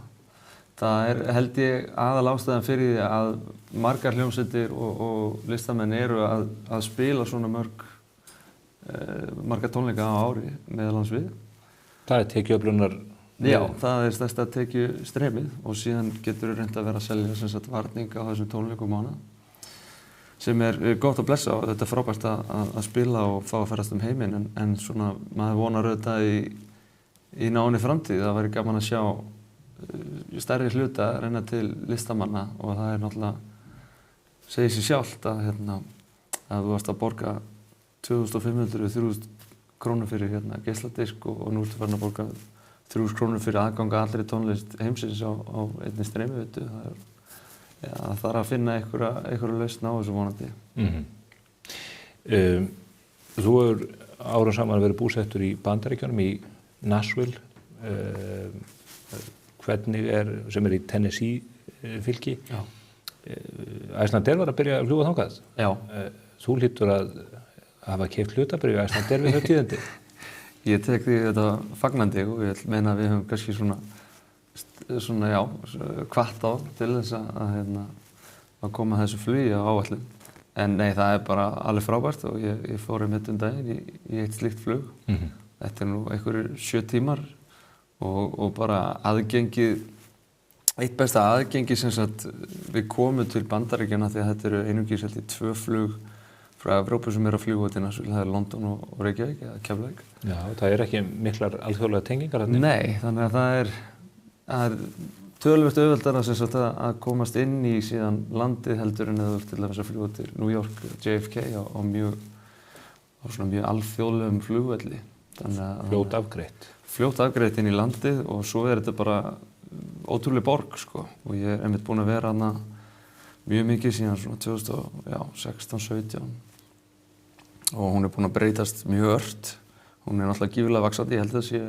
S12: Það er held ég aðal ástæðan fyrir því að margar hljómsveitir og listamenn eru að spila svona marga tónleika á ári meðal annars við.
S2: Það er tekjuöflunar?
S12: Já, það er stærsta tekjustreymið og síðan getur reynt að vera að selja sem sagt varning á þessum tónleikum mána sem er gott að blessa og þetta er frábært að spila og fá að ferast heiminn en svona maður vonar auðvitað í náinni framtíð. Það væri gaman að sjá stærri hluta reyna til listamanna og það er náttúrulega segir sig sjálft að þú varst að borga 2.500-3.000 krónur fyrir geisladisk og nú ertu farin að borga 3.000 krónur fyrir aðgang að allri tónlist heimsins á einni streymiveitu. Það þarf að finna einhverja lausn á þessu vonandi.
S2: Þú hefur árum saman verið búsettur í Bandaríkjunum í Nashville, sem er í Tennessee fylki. Icelandair var að byrja að fljúga þangað.
S12: Já.
S2: Þú hlýtur að hafa keypt hlutabréf í Icelandair við þau tíðindi.
S12: Ég tek því þetta fagnandi og ég meina að við höfum kannski svona hvatt á til þess að koma þessu flugi á áætlun. En nei, það er bara alveg frábært og ég fór daginn í eitt slíkt flug. Þetta er nú einhverjir 7 tímar og bara aðgengið, eitt besta aðgengi sem sagt við komum til Bandaríkjanna því að þetta eru einungis 2 flug frá Evrópu sem að fljúga til Nashville, það er London og Reykjavík eða Keflavík.
S2: Já, það er ekki miklar alþjóðlegar tengingar þarna.
S12: Nei, þannig að það er töluvert auðveldara sem sagt að komast inn í síðan landið heldur en eða til dæmis að fljúga til New York, JFK á mjög alþjóðlegum flugvelli.
S2: Fljótt afgreitt.
S12: Fljótt afgreitt inn í landið og svo er þetta bara ótrúleg borg sko og ég er einmitt búinn að vera þarna mjög mikið síðan svona 2016-17 og hún er búin að breytast mjög ört. Hún er náttúrulega gífurlega vaxandi, ég held að það sé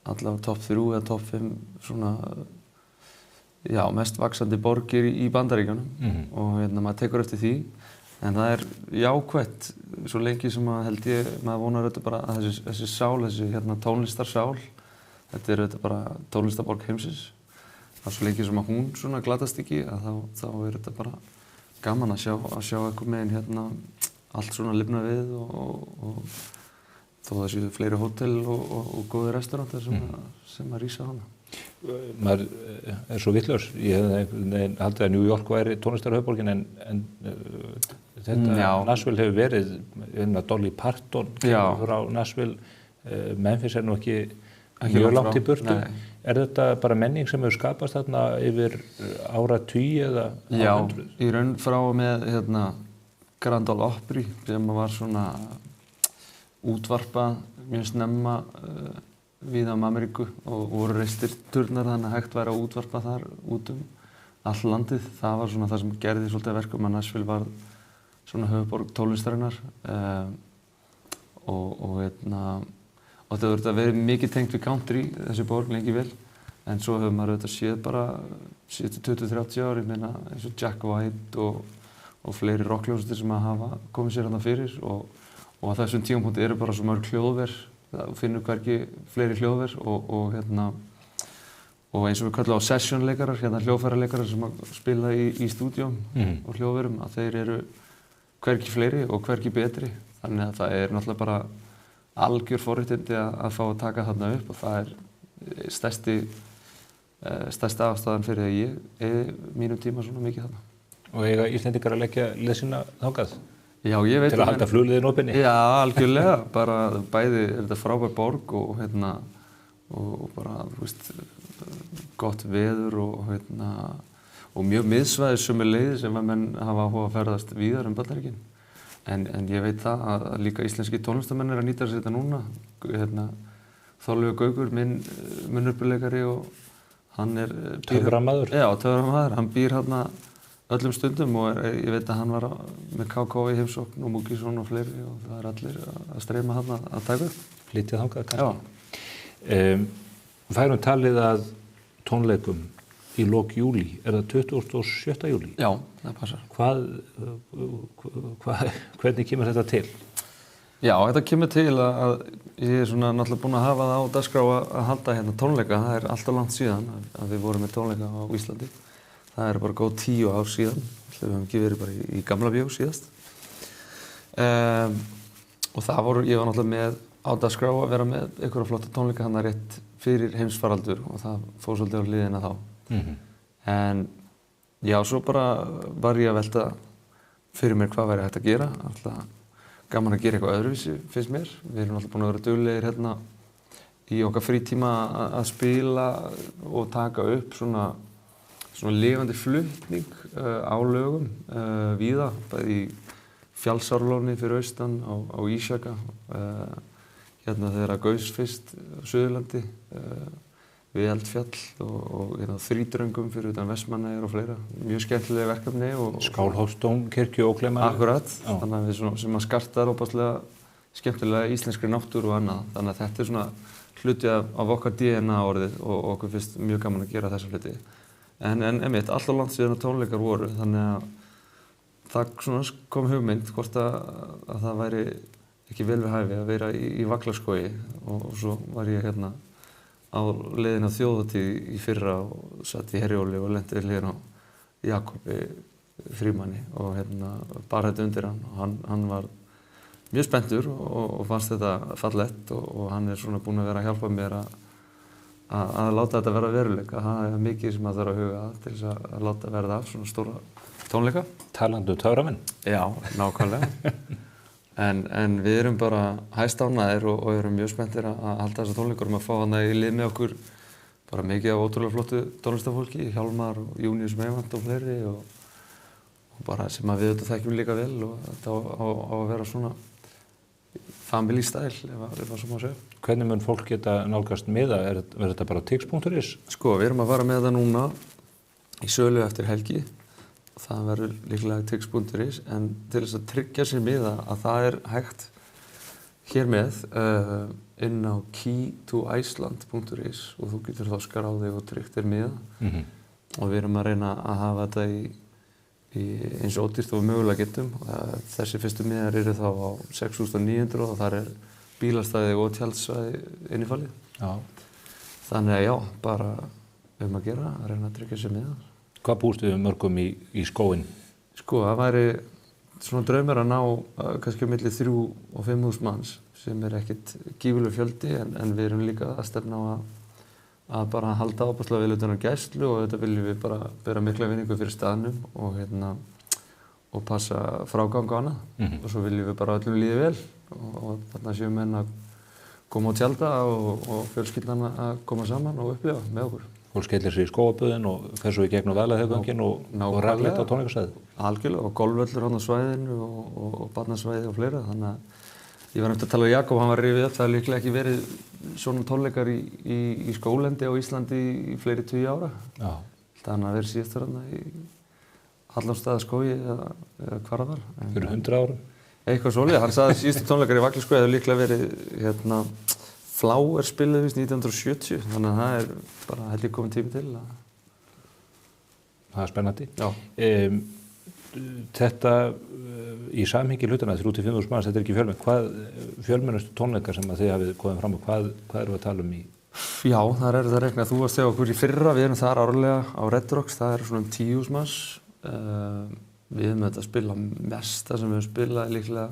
S12: allavega topp 3 eða topp 5 svona, mest vaxandi borgir í Bandaríkjunum og maður tekur eftir því. En það er jákvætt svo lengi sem held ég, maður vonar auðvitað bara að þessi sál, þessi tónlistarsál, þetta er auðvitað bara tónlistarborg heimsins. Það er svo lengi sem að hún svona glatast ekki að þá er þetta bara gaman að sjá einhver meginn allt svona lifna við og þó það séu fleiri hótel og góði restaurantar sem að rísa hana.
S2: Maður er svo vitlaus. Ég hefði haldið að New York væri tónlistarhöfuðborgin en þetta Nashville hefur verið Dolly Parton frá Nashville. Memphis er nú ekki mjög langt í burtu. Er þetta bara menning sem hefur skapast þarna yfir áratugi eða árhundruð?
S12: Já, í raun frá með Grand Ole Opry sem var svona útvarpa mjög snemma víða Ameríku og voru reistir turnar þannig að hægt væri að útvarpa þar út all landið. Það var svona það sem gerði svolítið verkum að Nashville var svona höfuðborg tónlistarinnar og þetta verið að vera mikið tengt við country þessi borg lengi vel en svo hefur maður auðvitað séð bara síðustu 20-30 ár, ég meina eins og Jack White og fleiri rockhljómsveitir sem að hafa komið sér þarna fyrir og á þessum tímapunkti eru bara svo mörg hljóðver, það finnur hvergi fleiri hljóðver og eins og við kallum á sessionleikarar, hljóðfæraleikarar sem að spila í stúdíum og hljóðverum, að þeir eru hvergi fleiri og hvergi betri, þannig að það er náttúrulega bara algjör forréttindi að fá að taka þarna upp og það stærsta ástæðan fyrir að ég mínum tíma svona mikið þarna.
S2: Og eiga Íslendingar að leggja leið sína þangað?
S12: Já, ég veit
S2: til að halda flugliðin opinni?
S12: Já, algjörlega. Bara bæði er þetta frábær borg og bara, þú veist, gott veður og mjög miðsvæði sömuleiðis sem að menn hafa áhuga að ferðast víðar Bandaríkin. En ég veit það að líka íslenski tónlistamenn að nýta sér þetta núna. Þorleifur Gaukur, minn munnurbuleikari og hann
S2: töframaður.
S12: Já, töframaður. Hann býr hérna öllum stundum og ég veit að hann var með KK í heimsókn og Múkisson og fleiri og það allir að streyma hérna að taka upp.
S2: Flytja þangað kannski. Færum talið að tónleikum í lok júlí, er það 27. júlí?
S12: Já, það passar.
S2: Hvernig kemur þetta til?
S12: Já, þetta kemur til að ég er svona náttúrulega búinn að hafa það á dagskrá að halda hérna tónleika. Það er alltaf langt síðan að við vorum með tónleika á Íslandi. Það er bara góð 10 ár síðan. Við höfum ekki verið bara í Gamla Bíó síðast. Og ég var náttúrulega með á dagskrá að vera með einhverja flotta tónleika hann rétt fyrir heimsfaraldur og það fór svolítið á hliðina þá. En já, svo bara var ég að velta fyrir mér hvað væri hægt að gera. Alltaf gaman að gera eitthvað öðruvísi, finnst mér. Við erum alltaf búin að vera duglegir hérna í okkar frítíma að spila og taka upp svona lifandi flutning á lögum víða, bæði í Fjallsárlóni fyrir austan, á Ísjaka, hérna þegar að gaus fyrst á Suðurlandi, við Eldfjall og hérna Þrídröngum fyrir utan Vestmannaeyjar og fleira. Mjög skemmtilega verkefni.
S2: Skálholtsdómkirkju og Kleimar.
S12: Akkurat, þannig að við sem að skartar óbáslega skemmtilega íslenskri náttúru og annað. Þannig að þetta er svona hluti af okkar DNA orðið og okkur finnst mjög gaman að gera þessa hluti. En einmitt, alltaf langt síðan að tónleikar voru, þannig að það kom hugmynd hvort að það væri ekki vel við hæfi að vera í Vaglaskógi og svo var ég hérna á leiðinni á þjóðhátíð í fyrra og satt í Herjólfi og lenti við hliðina á Jakobi Frímanni og hérna bar þetta undir hann og hann var mjög spenntur og fannst þetta fallegt og hann er svona búinn að vera að hjálpa mér að láta þetta vera veruleika. Það er mikið sem að þarf að huga til þess að láta verða af svona stóra tónleika.
S2: Talandi töframenn?
S12: Já, nákvæmlega. En við erum bara hæstánægðir og erum mjög spenntir að halda þessa tónleikar og að fá hana í lið með okkur bara mikið af ótrúlega flottu tónlistafólki, Hjálmar og Júníus Meivand og fleiri og bara sem að við auðvitað þekkjum líka vel og þetta á að vera svona family style, ef það svo má segja.
S2: Hvernig mun fólk geta nálgast miða? Verður þetta bara tix.is?
S12: Sko, við erum að fara með það núna í sölu eftir helgi. Það verður líklega tix.is en til þess að tryggja sér miða að það er hægt hér með inn á keytoiceland.is og þú getur þá skráð þig og tryggt þér miða. Og við erum að reyna að hafa þetta í eins ódýrt og mögulega getum. Þessi fyrstu miðar eru þá á 6.900 og þar er bílastæði og tjaldsvæði innifalið.
S2: Já.
S12: Þannig að já, bara að gera, að reyna að tryggja sér miðar.
S2: Hvað búist við mörgum í skóinn? Sko,
S12: það væri svona draumur að ná kannski milli 3.000 og 5.000 manns sem er ekkert gífurlegur fjöldi en við erum líka að stefna á að bara halda ábærslega vel utan á gæslu og þetta viljum við bara bera mikla vinningu fyrir staðnum og passa frágang á hana og svo viljum við bara öllum líði vel og þarna séum menn að koma á tjalda og fjölskyldan að koma saman og upplifa með okkur.
S2: Fólk skellir sig í skógaböðin og fer svo í gegnum Vaðlaheiðgöngin og rafleitt á tónleikasvæði.
S12: Algjörlega og golfvöllur á svæðinu og barnasvæði og fleira þannig að ég var nefnt að tala við Jakob, hann var rifið upp, það hefur líklega ekki verið svona tónleikar í skólendi á Íslandi í fleiri 20 ára.
S2: Já.
S12: Þannig að vera síðastur þarna í Hallormsstaðaskógi eða hvar það var.
S2: Fyrir 100 árum?
S12: Eitthvað svolítið, hann sagði að síðustu tónleikar í Vaglaskógi hefur líklega verið Flower spilið 1970, þannig að það er bara held ég komið tími til.
S2: Það er spennandi.
S12: Já.
S2: Þetta í samhengi hlutana 3.000-5.000 manns, þetta er ekki fjölmenn. Hvað fjölmennustu tónleikar sem að þið hafið komið fram og hvað erum við að tala um í?
S12: Já, það er það að rekna. Þú varst þegar okkur í fyrra, við erum þar árlega á Red Rocks, það er svona 10.000 manns. Við höfum þetta að spila mesta sem við höfum spilað líklega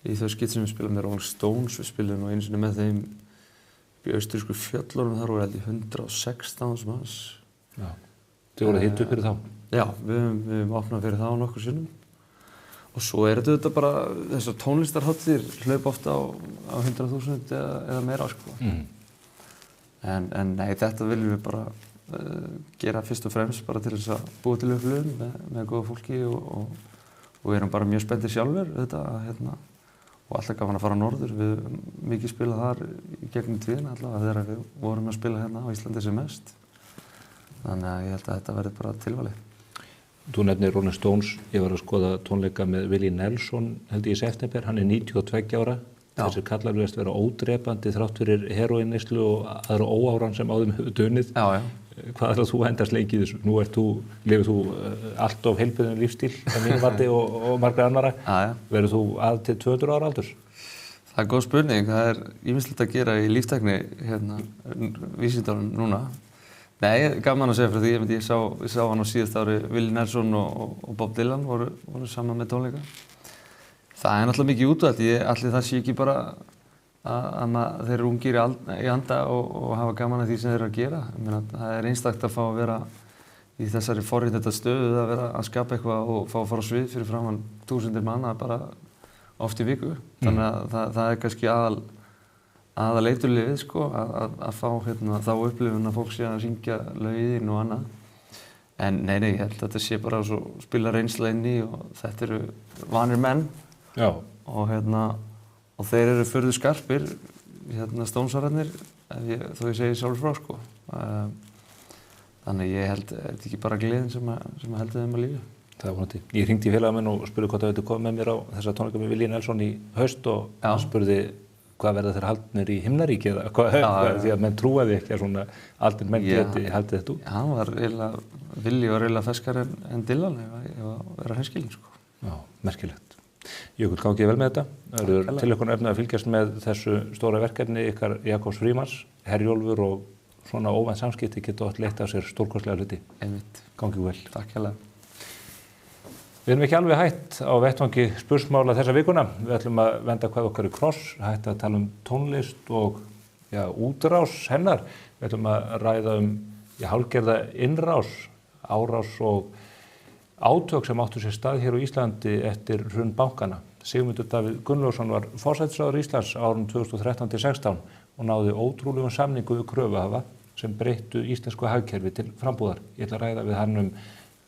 S12: í þau skipti sem við spilum með Rolling Stones, við spilum nú einu sinni með þeim í austurísku fjöllunum, þar voru held í 116 manns.
S2: Já, þið voruð hitt upp fyrir þá?
S12: Já, við höfum opnað fyrir þá nokkur sinnum. Og svo þetta bara, þessar tónlistarhátíðir hlaupa ofta á 100.000 eða meira, sko. En nei, þetta viljum við bara gera fyrst og fremst bara til þess að búa til upplifun með góða fólki og við erum bara mjög spenntir sjálfur, og alltaf gaman að fara norður. Við mikið spilað þar í gegnum tíðina allavega þegar við vorum að spila hérna á Íslandi sem mest. Þannig að ég held að þetta verði bara tilvalið.
S2: Þú nefnir Rolling Stones, ég var að skoða tónleika með Willie Nelson held ég í september, hann 92 ára. Þessir kallar virðast vera ódrepandi þrátt fyrir heroinneyslu og aðra óáran sem á þeim hefur dunnið. Hvað ætlar þú að endast leikið í þessu? Nú lifir þú allt of heilbrigðan lífstíl að mínu mati og margra annara. Verður þú að til 200 ára aldurs?
S12: Það góð spurning. Það ýmislegt að gera í líftækni vísindunum núna. Nei, gaman að segja frá því. Ég sá hann á síðast ári, Willie Nelson og Bob Dylan voru saman með tónleika. Það náttúrulega mikið útvælt. Allir það sé ekki bara að þeir eru ungir í anda og hafa gaman að því sem þeir eru að gera. Það einstakt að fá að vera í þessari forréttindar stöðu, að vera að skapa eitthvað og fá að fara á svið fyrir framan þúsundir manna bara oft í viku. Þannig að það kannski aðal eiturlifið, sko, að fá þá upplifun að fólk sé að syngja lögin og annað. En nei, ég held að þetta sé bara að spila reynsla inn í og þetta eru vanir menn.
S2: Já.
S12: Og þeir eru furðu skarpir, stónsararnir, þó ég segi sjálfur frá, sko. Þannig ég held, þetta ekki bara gleðin sem heldur þeim að lífi.
S2: Það vonandi. Ég hringdi í félaga minn og spurði hvort það komið með mér á þessa tónleika með Willie Nelson í haust og hann spurði hvað verða þeir haldnir í himnaríki eða því að menn trúaði ekki að svona allir menn geti haldið þetta út.
S12: Hann var Willie var eiginlega ferskar en Dylan ef að vera hreinskilinn, sko.
S2: Já, merkilegt. Jökull, gangi vel með þetta. Það eru tilökun efnið að fylgjast með þessu stóra verkefni ykkar Jakobs Frímanns, Herjólfur og svona óvænt samskipti geta oft leitt af sér stórkostlega hluti.
S12: Einmitt.
S2: Gangi vel.
S12: Takk hérlega.
S2: Við erum ekki alveg hætt á vettvangi spursmála þessa vikuna. Við ætlum að venda hvað okkar í kross, hætt að tala tónlist og útrás hennar. Við ætlum að ræða hálfgerða innrás, árás og átök sem áttu sér stað hér á Íslandi eftir hrun bankana. Sigmundur Davíð Gunnlaugsson var forsætisráðherra Íslands árunum 2013-16 og náði ótrúlegum samningu við kröfuhafa sem breyttu íslensku hagkerfi til frambúðar. Ég ætla að ræða við hann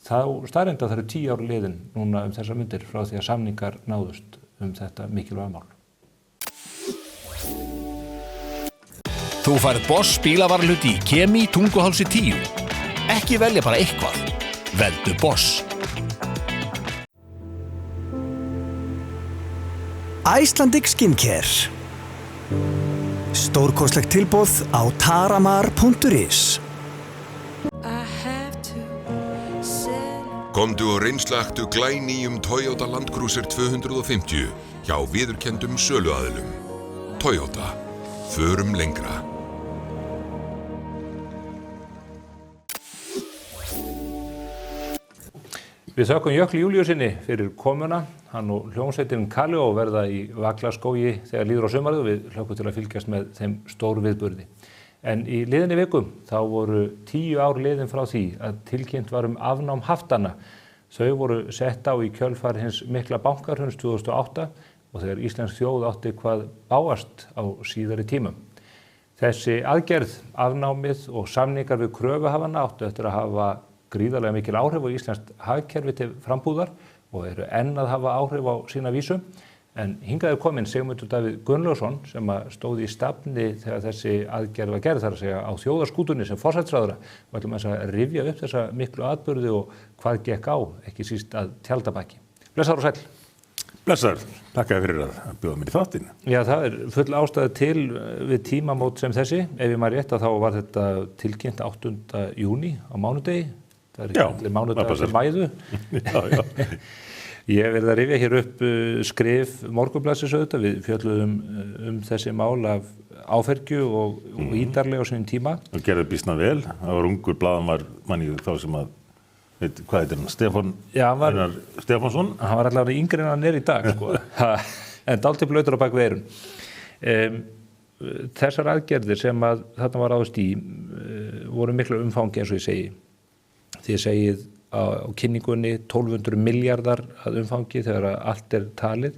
S2: þá staðreynd að það eru 10 ár liðin núna þessar mundir frá því að samningar náðust þetta mikilvæga mál.
S13: Þú færð Boss bílavarahluti í Kemi Tunguhálsi 10. Ekki velja bara eitthvað. Veldu Boss.
S14: Icelandic Skincare. Stórkostlegt tilboð á taramar.is.
S15: Komdu og reynslaktu glænýjum Toyota Land Cruiser 250 hjá viðurkenndum söluaðilum. Toyota. Förum lengra.
S2: Við þökkum Jökli Júlíusinni fyrir komuna. Hann og hljómsveitin Kaljó verða í Vaglaskógi þegar líður á sumarið og við hlökkum til að fylgjast með þeim stóru viðburði. En í liðinni vikum þá voru 10 ár liðin frá því að tilkynnt var afnám haftanna. Þau voru sett á í kjölfar hins mikla bankahruns 2008 og þegar íslensk þjóð átti hvað báast á síðari tímum. Þessi aðgerð, afnámið og samningar við kröfuhafana áttu eftir að hafa gríðarlega mikil áhrif á íslenskt hagkerfi til frambúðar og eru enn að hafa áhrif á sína vísu. En hingað kominn Sigmundur Davíð Gunnlaugsson sem stóð í stafni þegar þessi aðgerð var gerð, þar að segja á þjóðarskútunni sem forsætisráðherra. Við ætlum að rifja upp þessa miklu atburði og hvað gekk á, ekki síst að Tjaldabaki. Blessaður og sæll.
S16: Blessaður, takk fyrir að bjóða mér í þáttinn.
S2: Já, það full ástæða til við tímamót sem þessi. Ef ég maður rétt að þá var þetta tilkynnt 8. júní á mánudegi. Það allir mánudagar sem mæðu.
S16: Já.
S2: Ég verði að rifja hér upp skrif Morgunblaðsins auðvitað. Við fjölluðum þessi mál af áfergju og ítarlega á sínum tíma.
S16: Það gerði býsna vel. Það var ungur blaðamaður manni þá sem hvað heitir hann? Stefán Stefánsson.
S2: Hann var allavega yngri en hann í dag, sko. En dálítið blautur á bak við eyrun. Þessar aðgerðir sem að þarna var ráðist í voru miklu umfangi eins og ég segi. Þið segið á kynningunni 1200 miljardar að umfangi þegar allt talið.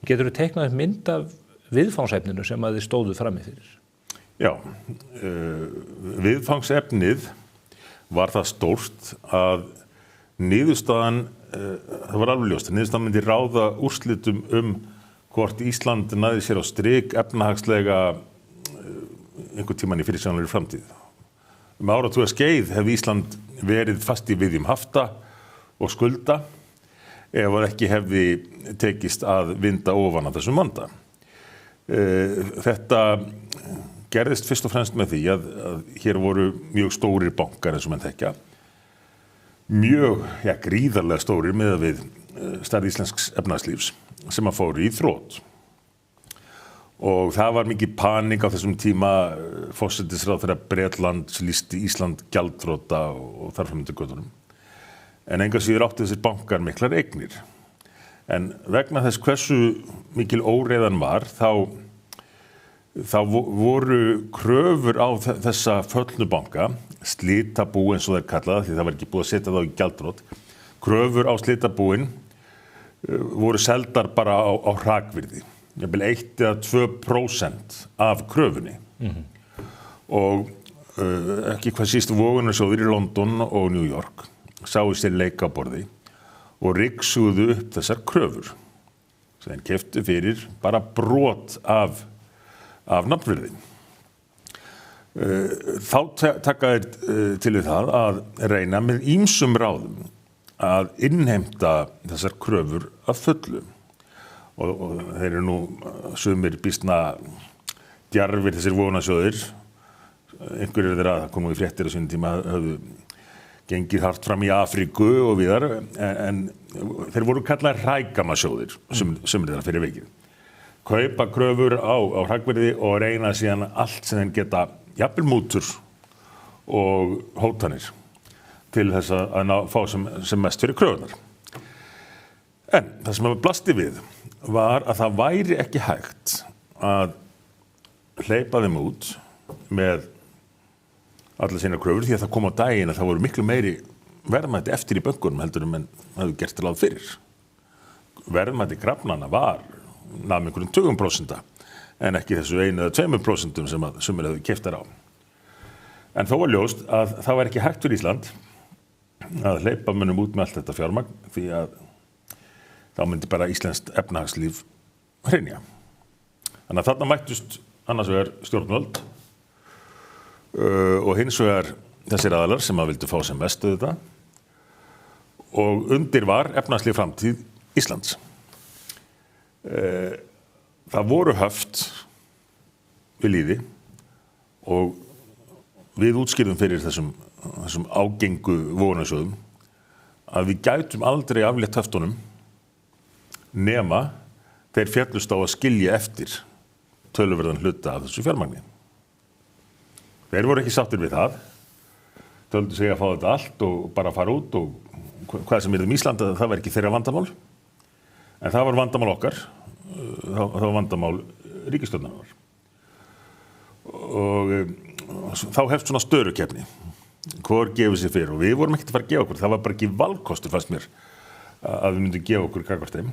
S2: Geturðu teiknað upp mynd af viðfangsefninu sem að þið stóðu frammi fyrir?
S16: Já, viðfangsefnið var það stórt að niðurstaðan, það var alveg ljóst, niðurstaðan myndi ráða úrslitum hvort Ísland næði sér á strik efnahagslega einhvern tímann í fyrirsjáanlegri framtíð. Áratuga skeið hefði Ísland verið fast í viðjum hafta og skulda ef það ekki hefði tekist að vinda ofan af þessum vanda. Þetta gerðist fyrst og fremst með því að hér voru mjög stórir bankar eins og menn þekkja. Mjög, gríðarlega stórir miðað við stærð íslensks efnahagslífs sem að fóru í þrot. Og það var mikið panik á þessum tíma, forsætisráðherra Bretlands lýsti Ísland gjaldþrota og þar fram undir götunum. En engu að síður áttu þessir bankar miklar eignir. En vegna þess hversu mikil óreiðan var, þá voru kröfur á þessa föllnu banka, slitabú eins og þeir kallaða, því það var ekki búið að setja þá í gjaldþrot, kröfur á slitabúin voru seldar bara á hrakvirði, jafnvel 1 eða 2% af kröfunni. Og ekki hvað síst vogunarsjóðir í London og New York sáu sér leik á borði og ryksuðu upp þessar kröfur sem þeir keyptu fyrir bara brot af nafnvirði. Þá taka þeir til við það að reyna með ýmsum ráðum að innheimta þessar kröfur að fullu. Og þeir eru nú sumir býsna djarfir þessir vogunarsjóðir. Einhverjir þeirra, það kom nú í fréttir á sínum tíma, höfðu gengið hart fram í Afríku og víðar, en þeir voru kallaðir hrægammasjóðir, sumir þeirra fyrir vikið. Kaupa kröfur á hrakvirði og reyna síðan allt sem þeir geta, jafnvel mútur og hótanir til þess að fá sem mest fyrir kröfunar. En það sem blasti við var að það væri ekki hægt að hleypa þeim út með allar sína kröfur því að það kom á daginn að það voru miklu meiri verðmæti eftir í bönkunum heldur en hafði gert ráð fyrir. Verðmæti krafnanna var nam einhverjum 20% en ekki þessu 1 eða 2% sem sumir hefðu keypt þær á. En þó var ljóst að það var ekki hægt fyrir Ísland að hleypa mönnum út með allt þetta fjármagn því að þá myndi bara íslenskt efnahagslíf hrynja. Þannig að þarna mættust annars vegar stjórnvöld og hins vegar þessir aðalar sem að vildu fá sem mest þetta og undir var efnahagsleg framtíð Íslands. Það voru höft við lýði og við útskýrðum fyrir þessum ágengu vogunarsjóðum að við gætum aldrei aflétt höftunum nema þeir féllust á að skilja eftir töluverðan hluta af þessu fjármagni. Þeir voru ekki sáttir við það, töldu sig að fá þetta allt og bara fara út og hvað sem yrði Ísland, það var ekki þeirra vandamál, en það var vandamál okkar, það var vandamál ríkisstjórnarinnar. Og þá hefst svona störukeppni, hvor gefur sér fyrir og við vorum ekkert að fara að gefa okkur, það var bara ekki valkostur fannst mér að við myndum gefa okkur gagnvart þeim.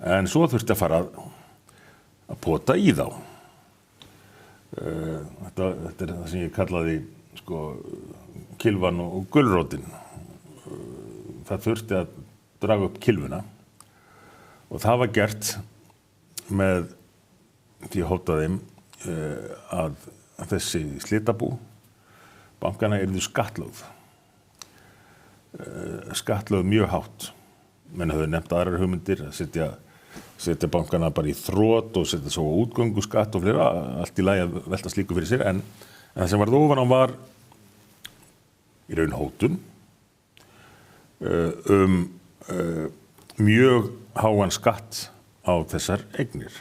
S16: En svo þurfti að fara að pota í þá. Þetta er það sem ég kallaði kylfan og gulrótin. Það þurfti að draga upp kylfuna og það var gert með því að hóta þeim að þessi slitabú bankana yrðu skattlögð. Skattlögð mjög hátt. Menn höfðu nefnt aðrar hugmyndir að setja bankana bara í þrot og setja svo útgöngu skatt og fleira, allt í lagi að velta slíku fyrir sér, en það sem varð ofan á var í raun hótun mjög háan skatt á þessar eignir.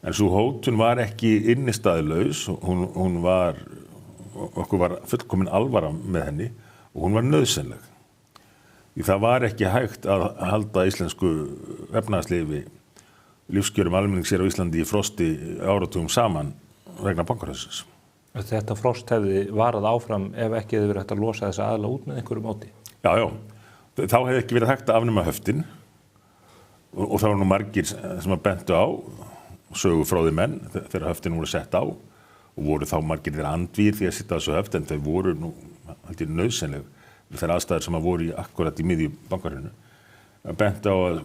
S16: En svo hótun var ekki innistæðulaus, okkur var fullkomin alvara með henni og hún var nauðsynleg. Því það var ekki hægt að halda íslensku efnahagslífi lífskjörum almennings á Íslandi í frosti áratugum saman vegna bankahrunins.
S2: Þetta frost hefði varað áfram ef ekki hefði verið hægt að losa þessa aðila út með einhverju móti.
S16: Já. Þá hefði ekki verið hægt að afnema höftin og það var nú margir sem að bentu á, sögufróði menn, þegar höftin voru sett á og voru þá margir þeirra andvír því að sitta þessu höft en þau voru nú heldur nauðsynleg þeirra aðstæður sem að voru akkurat í miðju bankahruninu. Bentu á að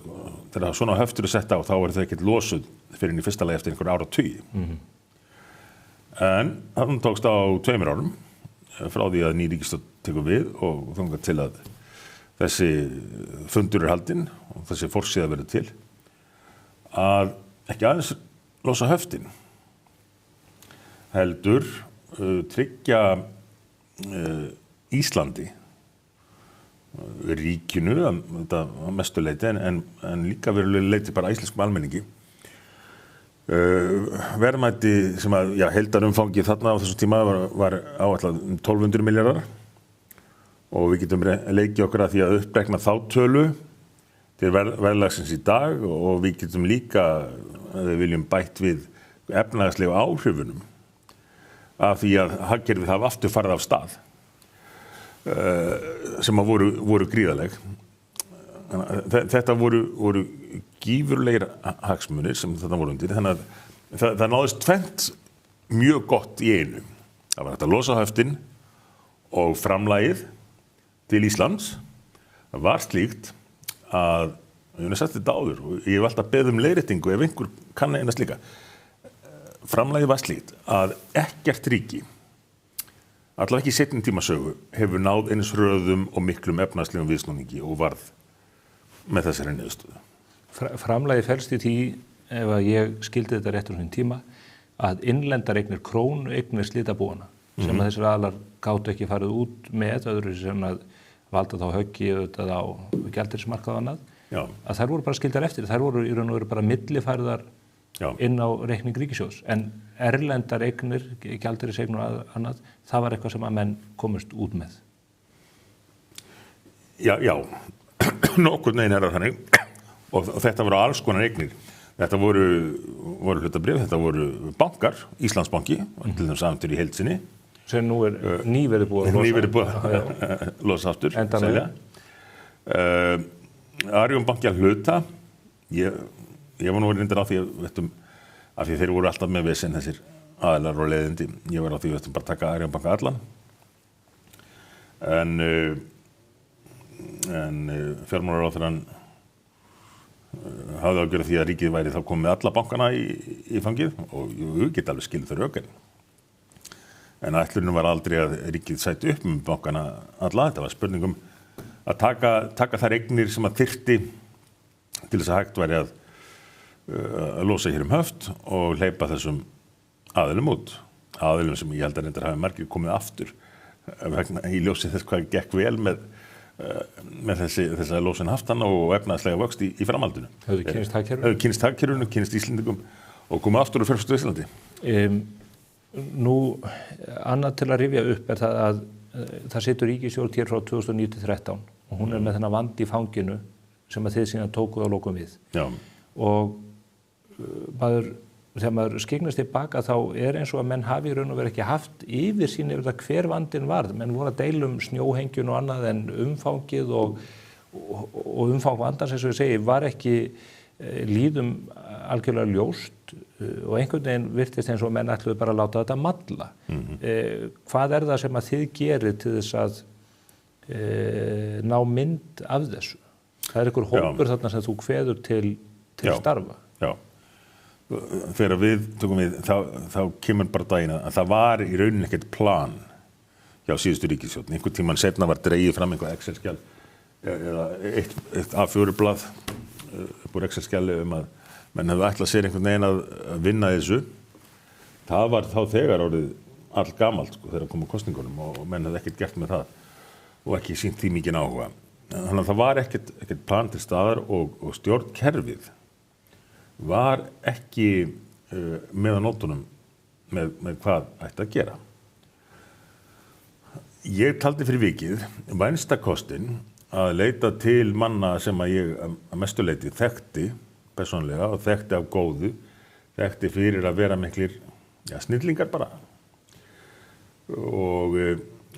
S16: þegar svona höftur er sett á þá er þau ekkert losuð fyrir inn í fyrsta lagi eftir einhver áratugi. En það tókst á 2 árum frá því að ný ríkisstjórn tekur við og þangað til að þessi fundur er haldinn og þessi forsíða verður til að ekki aðeins losa höftin heldur tryggja Íslandi ríkinu þetta mestu leyti en líka verulega leyti bara íslenskum almenningi verðmæti sem að heildarumfangi þarna á þessum tíma var áætlað 1200 milljarðar og við getum leikið okkur að því að upprekna þá tölu til verðlagsins í dag og við getum líka að við viljum bætt við efnahagslegu áhrifunum af því að hagkerfið hafa aftur farið af stað sem að voru gríðaleg. Þetta voru gífurlegir hagsmunir sem þetta voru undir, þannig að það náðist tvennt mjög gott í einu. Það var hægt að losa höftin og framlagið til Íslands. Það var slíkt að, ég hef sagt þetta áður og ég hef alltaf beðið leiðréttingu ef einhver kann eina slíka. Framlagið var slíkt að ekkert ríki, allavega ekki í seinni tíma sögu, hefur náð eins hröðum og miklum efnahagslegum viðsnúningi og varð með þessari niðurstöðu.
S2: Framlagið felst í því, ef að ég skildi þetta rétt á þessum tíma, að innlendar eignir, krónueignir slitabúanna, sem að þessir aðilar gátu ekki farið út með öðru sem að valda þá höggi auðvitað á gjaldeyrismarkað og annað, að þær voru bara skildar eftir. Þær voru í raun og veru bara millifærðar inn á reikning ríkissjóðs. En erlendar eignir, gjaldeyriseignir og annað, það var eitthvað sem að menn komust út með.
S16: Já. Nokkurn veginn það þannig og þetta voru alls konar eignir. Þetta voru hlutabréf, þetta voru bankar, Íslandsbanki, til þeim samtur í heild sinni.
S2: Sem nú er nýverið búið
S16: að losa aftur, selja. Arion banki að hluta, ég var nú reyndar á því að þeir voru alltaf með vesen þessir aðilar og leiðindi. Ég var á því að bara taka Arion banka allan. En fjármálaráðherrann hafði ágjörð því að ríkið væri þá komið með alla bankana í fangið og ég get alveg skilið þau rök en ætlunum var aldrei að ríkið sæti upp með bankana alla. Þetta var spurningum að taka þær eignir sem að þyrfti til þess að hægt væri að losa hér höft og hleypa þessum aðilum út. Aðilum sem ég held að reyndar hafi margir komið aftur í ljósi þess hvað gekk vel með þessa lósun haftan og efnahagslega vöxt í framhaldinu. Höfðu kynst hagkerfinu, kynst Íslendingum og komið aftur úr fjárfestu Íslandi.
S2: Nú, annað til að rifja upp er það að það situr ríkisstjórn hér frá 2009-13 og hún er með þennan vandi í fanginu sem að þið síðan tókuð að lokum við.
S16: Já.
S2: Og þegar maður skyggnast tilbaka þá er eins og að menn hafi í raun og veru ekki haft yfir sín yfir það hver vandinn varð. Menn voru að deila snjóhengjun og annað en umfangið og umfang vandans, eins og ég segi, var ekki líðum algjörlega ljóst og einhvern veginn virtist eins og menn ætluðu bara að láta þetta malla. Hvað er það sem að þið gerir til þess að ná mynd af þessu? Það er einhver hópur þarna sem þú kveður til starfa.
S16: Já. Þegar við tökum við, þá kemur bara daginn að það var í rauninni ekkert plan hjá síðustu ríkisstjórn. Einhvern tímann seinna var dregið fram einhver Excel-skjal eða eitt A4-blað upp úr Excel-skjali að menn hefðu ætlað sér einhvern veginn að vinna þessu. Það var þá þegar orðið allgamalt þegar komu kosningunum og menn hefðu ekkert gert með það og ekki sýnt því mikinn áhuga. Þannig að það var ekkert plan til staðar og stjórnkerfið var ekki með á nótunum með hvað ætti að gera. Ég taldi fyrir vikið vænsta kostinn að leita til manna sem að ég að mestu leyti þekkti persónulega og þekkti af góðu, þekkti fyrir að vera miklir snillingar bara. Og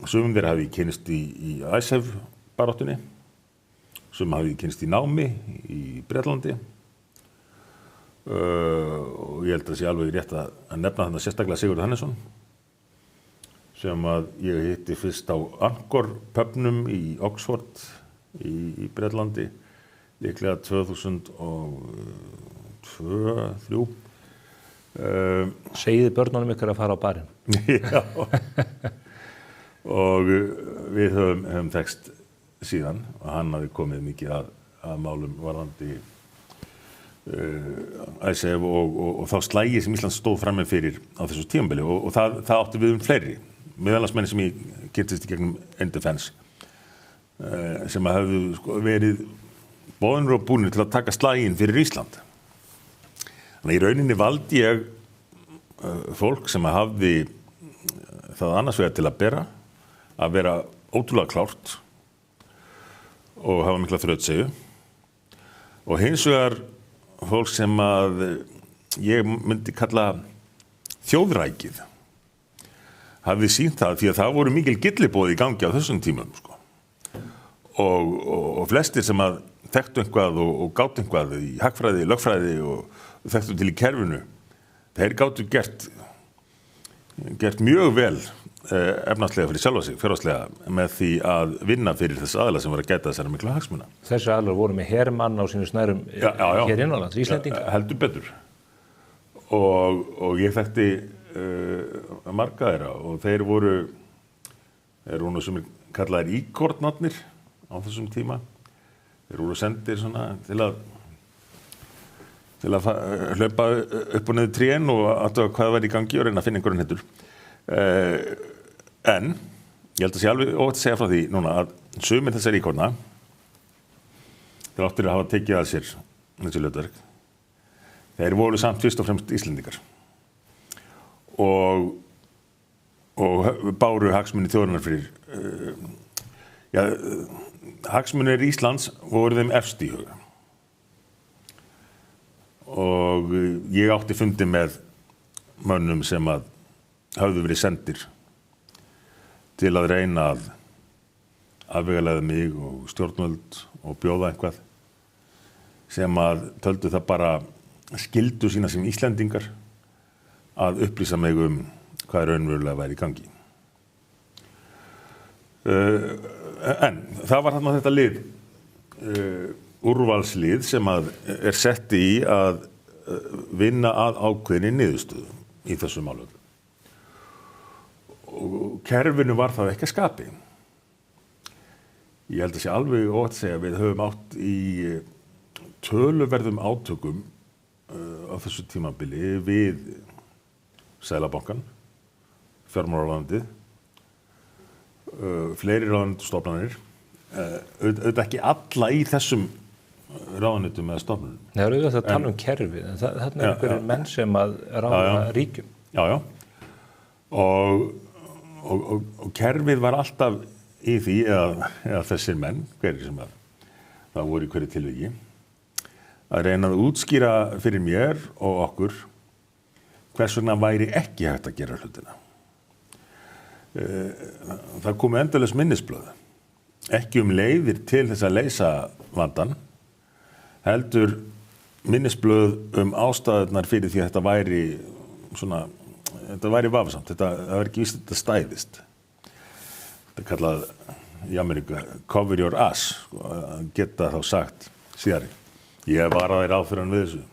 S16: sumum þeirra hafði ég kynnst í ISEF-baráttunni, sumum hafði ég kynnst í námi í Bretlandi og ég held að það sé alveg rétt að nefna þarna sérstaklega Sigurður Hannesson sem að ég hitti fyrst á Angkor pubnum í Oxford í Bretlandi, líklega 2002-2003.
S2: Segiði börnunum ykkur að fara á barinn.
S16: Já, og við höfum þekkst síðan og hann hafi komið mikið að málum varðandi ISEF og þá slægi sem Ísland stóð frammi fyrir á þessu tímabili og það átti við fleiri, meðal annars menn sem ég kynntist í gegnum Endefense sem hafðu verið boðnir og búnir til að taka slaginn fyrir Ísland. Þannig í rauninni valdi ég fólk sem hafði það annars vegar til að bera, að vera ótrúlega klárt og hafa mikla þrautseigju og hins vegar fólk sem að ég myndi kalla þjóðrækið hafði sýnt það því að það voru mikil gylliboð í gangi á þessum tímum sko. Og flestir sem að þekktu eitthvað og gátu eitthvað í hagfræði, lögfræði og þekktu til í kerfinu, þeir gátu gert mjög vel efnahagslega fyrir sjálfa sig, fjárhagslega með því að vinna fyrir þess aðila sem var að gæta þessara miklu hagsmuna.
S2: Þessi aðilar voru með hermann á sínu snærum hér innanlands, Íslendinga?
S16: Heldur betur. Og ég þekkti marga þeirra og þeir voru sem kallaðir íkornarnir á þessum tíma. Þeir voru sendir svona til að hlaupa upp og niður trén og athuga hvað var í gangi og reyna að finna einhverjum hettur. En ég held að sé alveg óvægt að segja frá því núna að sumir þessar íkorna þeir áttir að hafa tekið að sér þessi hlutverk. Þeir voru samt fyrst og fremst Íslendingar og báru hagsmuni þjóðarinnar fyrir hagsmunir Íslands voru þeim efst í huga. Og ég átti fundi með mönnum sem að höfðu verið sendir til að reyna að afvegaleiða mig og stjórnvöld og bjóða eitthvað sem að töldu það bara skyldu sína sem Íslendingar að upplýsa mig hvað raunverulega væri í gangi. En það var þarna þetta lið, úrvalslið sem að sett í að vinna að ákveðinni niðurstöðu í þessu málum. Og kerfinu var það ekki að skapi. Ég held að sé alveg óvægt að segja að við höfum átt í töluverðum átökum á þessu tímabili við Seðlabankann, fjármálaráðuneytið, fleiri ráðuneytisstofnanir, auðvitað ekki alla í þessum ráðuneytum eða stofnunum.
S2: Nei, það er auðvitað að tala kerfið, en þarna einhverjir menn sem að ráða ríkjum.
S16: Já. Og kerfið var alltaf í því, eða þessir menn, hverjir sem það voru í hverju tilviki, að reyna að útskýra fyrir mér og okkur hvers vegna væri ekki hægt að gera hlutina. Það komu endalaus minnisblöð, ekki leiðir til þess að leysa vandann, heldur minnisblöð ástæðurnar fyrir því að þetta væri svona, þetta væri vafasamt, það var ekki víst að þetta stæðist. Þetta er kallað í Ameríku cover your ass, að geta þá sagt síðari. Ég var að þeir áfyrir við þessu,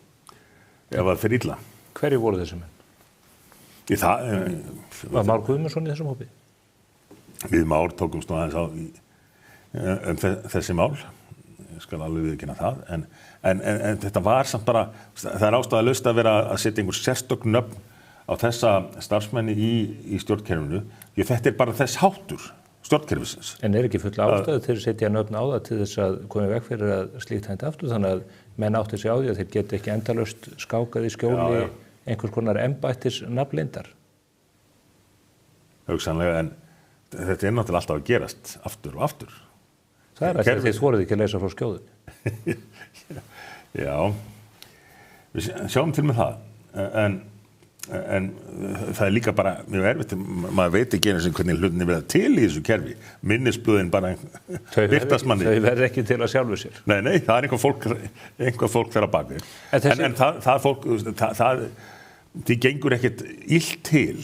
S16: ef það fyrir illa.
S2: Hverju voru þessi menn? Var Már Guðmundsson í þessum hópi?
S16: Við Már tókumst nú aðeins þessi mál, ég skal alveg viðurkenna það, en þetta var samt bara, það er ástæðulaust að vera að setja einhver sérstök nöfn á þessa starfsmenni í stjórnkerfinu, því þetta er bara þess háttur stjórnkerfisins.
S2: En er ekki full ástæðu til að setja nöfn á það til þess að koma í veg fyrir að slíkt hægt aftur, þannig að menn átti sig á því að þeir geti ekki endalaust skákað í skjóli einhvers konar embættis nafnleyndar?
S16: Hugsanlega, en þetta er náttúrulega alltaf að gerast aftur og aftur.
S2: Það er að þið þorið ekki að leysa frá skjóðunni.
S16: Já, Við sjáum til með það, en það er líka bara mjög erfitt, maður veit ekki einu sem hvernig hlutinni verða til í þessu kerfi. Minnisblöðin bara birtast manni.
S2: Þau verða ekki til að sjálfu sér.
S16: Nei, það er einhver fólk þar að baka. En það fólk, því gengur ekkert illt til,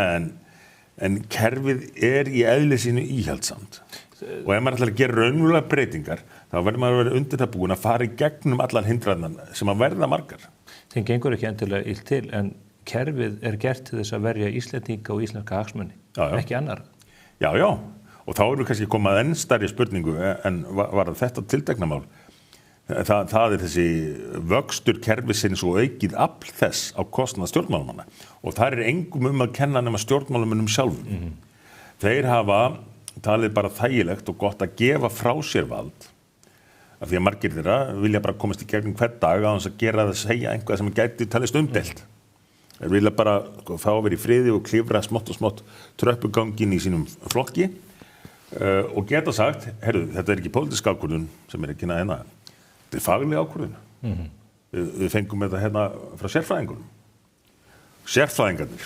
S16: en kerfið er í eðli sínu íhaldsamt. Og ef maður ætlar að gera raunverulega breytingar, þá verður maður að vera undir það búin að fara í gegnum allar hindranir sem að verða margar.
S2: Þeim gengur ekki endilega illt til, en kerfið er gert til þess að verja Íslendinga og íslenska hagsmuni, ekki annar.
S16: Já, og þá erum við kannski komað enn stærri spurningu en var þetta tiltekna mál. Það er þessi vöxtur kerfisins og aukið afl þess á kostnað stjórnmálamanna. Og það er engum að kenna nema stjórnmálamönnum sjálfum. Þeir hafa talið bara þægilegt og gott að gefa frá sér vald, af því að margir þeirra vilja bara komast í gegnum hvern dag á þess að gera það að segja einhvað sem gæti talist umdeilt. Þeir vilja bara fá að vera í friði og klifra smátt og smátt tröppuganginn í sínum flokki og geta sagt, heyrðu, þetta er ekki pólitísk ákvörðun sem er ekki hérna, þetta er fagleg ákvörðun. Við fengum þetta hérna frá sérfræðingunum. Sérfræðingarnir,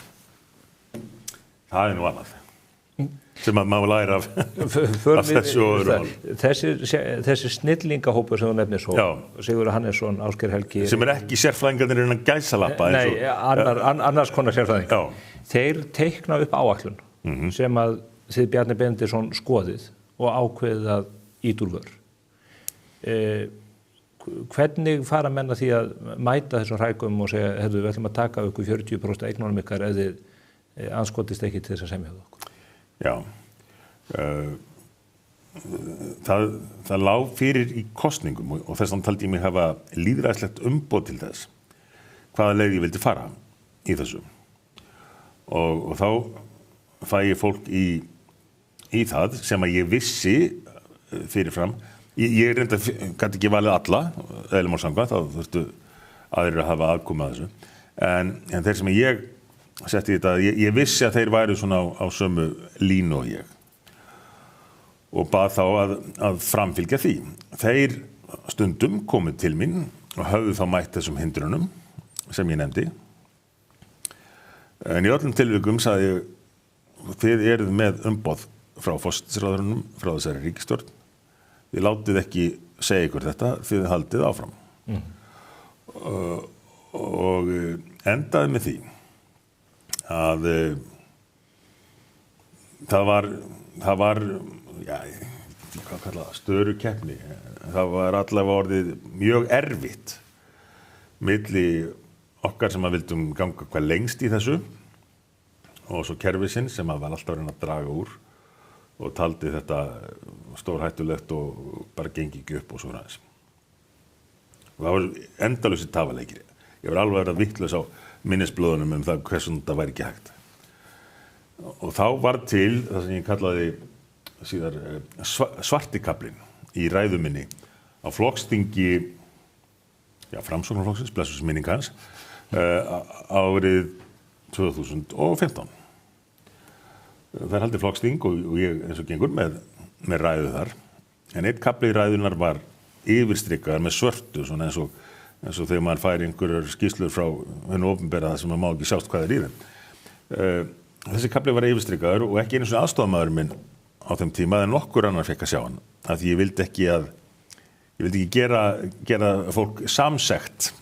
S16: það er nú annað. Sem að maður læra af þessu og öðru mál.
S2: Þessi snillingahópur sem þú nefnir svo, Sigurður Hannesson, Ásgeir Helgi.
S16: Sem er ekki sérfræðingarnir innan gæsalappa.
S2: Nei, annars konar sérfræðing. Þeir teikna upp áætlun sem að þið Bjarni Benediktsson skoðið og ákveðið að ýta úr vör. Hvernig fara menn að því að mæta þessum hrækum og segja, við ætlum að taka okkur 40% eignunum ykkar ef þið anskotist ekki til þess að semja við okkur?
S16: Já, það lá fyrir í kosningum og þess vegna taldi ég mig hafa lýðræðislegt umboð til þess hvaða leið ég vildi fara í þessu og þá fæ ég fólk í það sem að ég vissi fyrirfram. Ég reynda gæti ekki valið alla, eðlum og samkvæmt, þá þurftu aðrir að hafa aðkomu að þessu. En þeir sem ég setti þetta, ég vissi að þeir væru svona á sömu línu og ég og bað þá að framfylgja því. Þeir stundum komið til mín og höfðu þá mætt þessum hindrunum sem ég nefndi. En í öllum tilvikum sagði ég, þið eruð með umboð frá forsætisráðherranum, frá þessari ríkisstjórn. Þið látið ekki segja ykkur þetta, þið haldið áfram. Og endaði með því að það var hvað kalla það, störukeppni. Það var allavega orðið mjög erfitt milli okkar sem að vildum ganga hvað lengst í þessu og svo kerfisins sem að var alltaf reyna að draga úr og taldi þetta stórhættulegt og bara gengi ekki upp og svo ræðis. Og það var endalausir tafaleikir. Ég var alveg verið vitlaus á minnisblöðunum það hversu þetta væri ekki hægt. Og þá var til það sem ég kallaði síðar svartikaflinn í ræðu minni á flokksþingi Framsóknarflokksins, blessus minning hans, árið 2015. Það er haldið flokksþing og ég eins og gengur með ræðu þar. En einn kafli í ræðunar var yfirstrikkaður með svörtu, svona eins og þegar maður fær einhverjar skýrslur frá hennu opinbera sem maður má ekki sjást hvað er í þeim. Þessi kafli var yfirstrikaður og ekki einu svona aðstofamaður minn á þeim tíma en nokkur annar fekk að sjá hann. Af því ég vildi ekki gera fólk samsekt,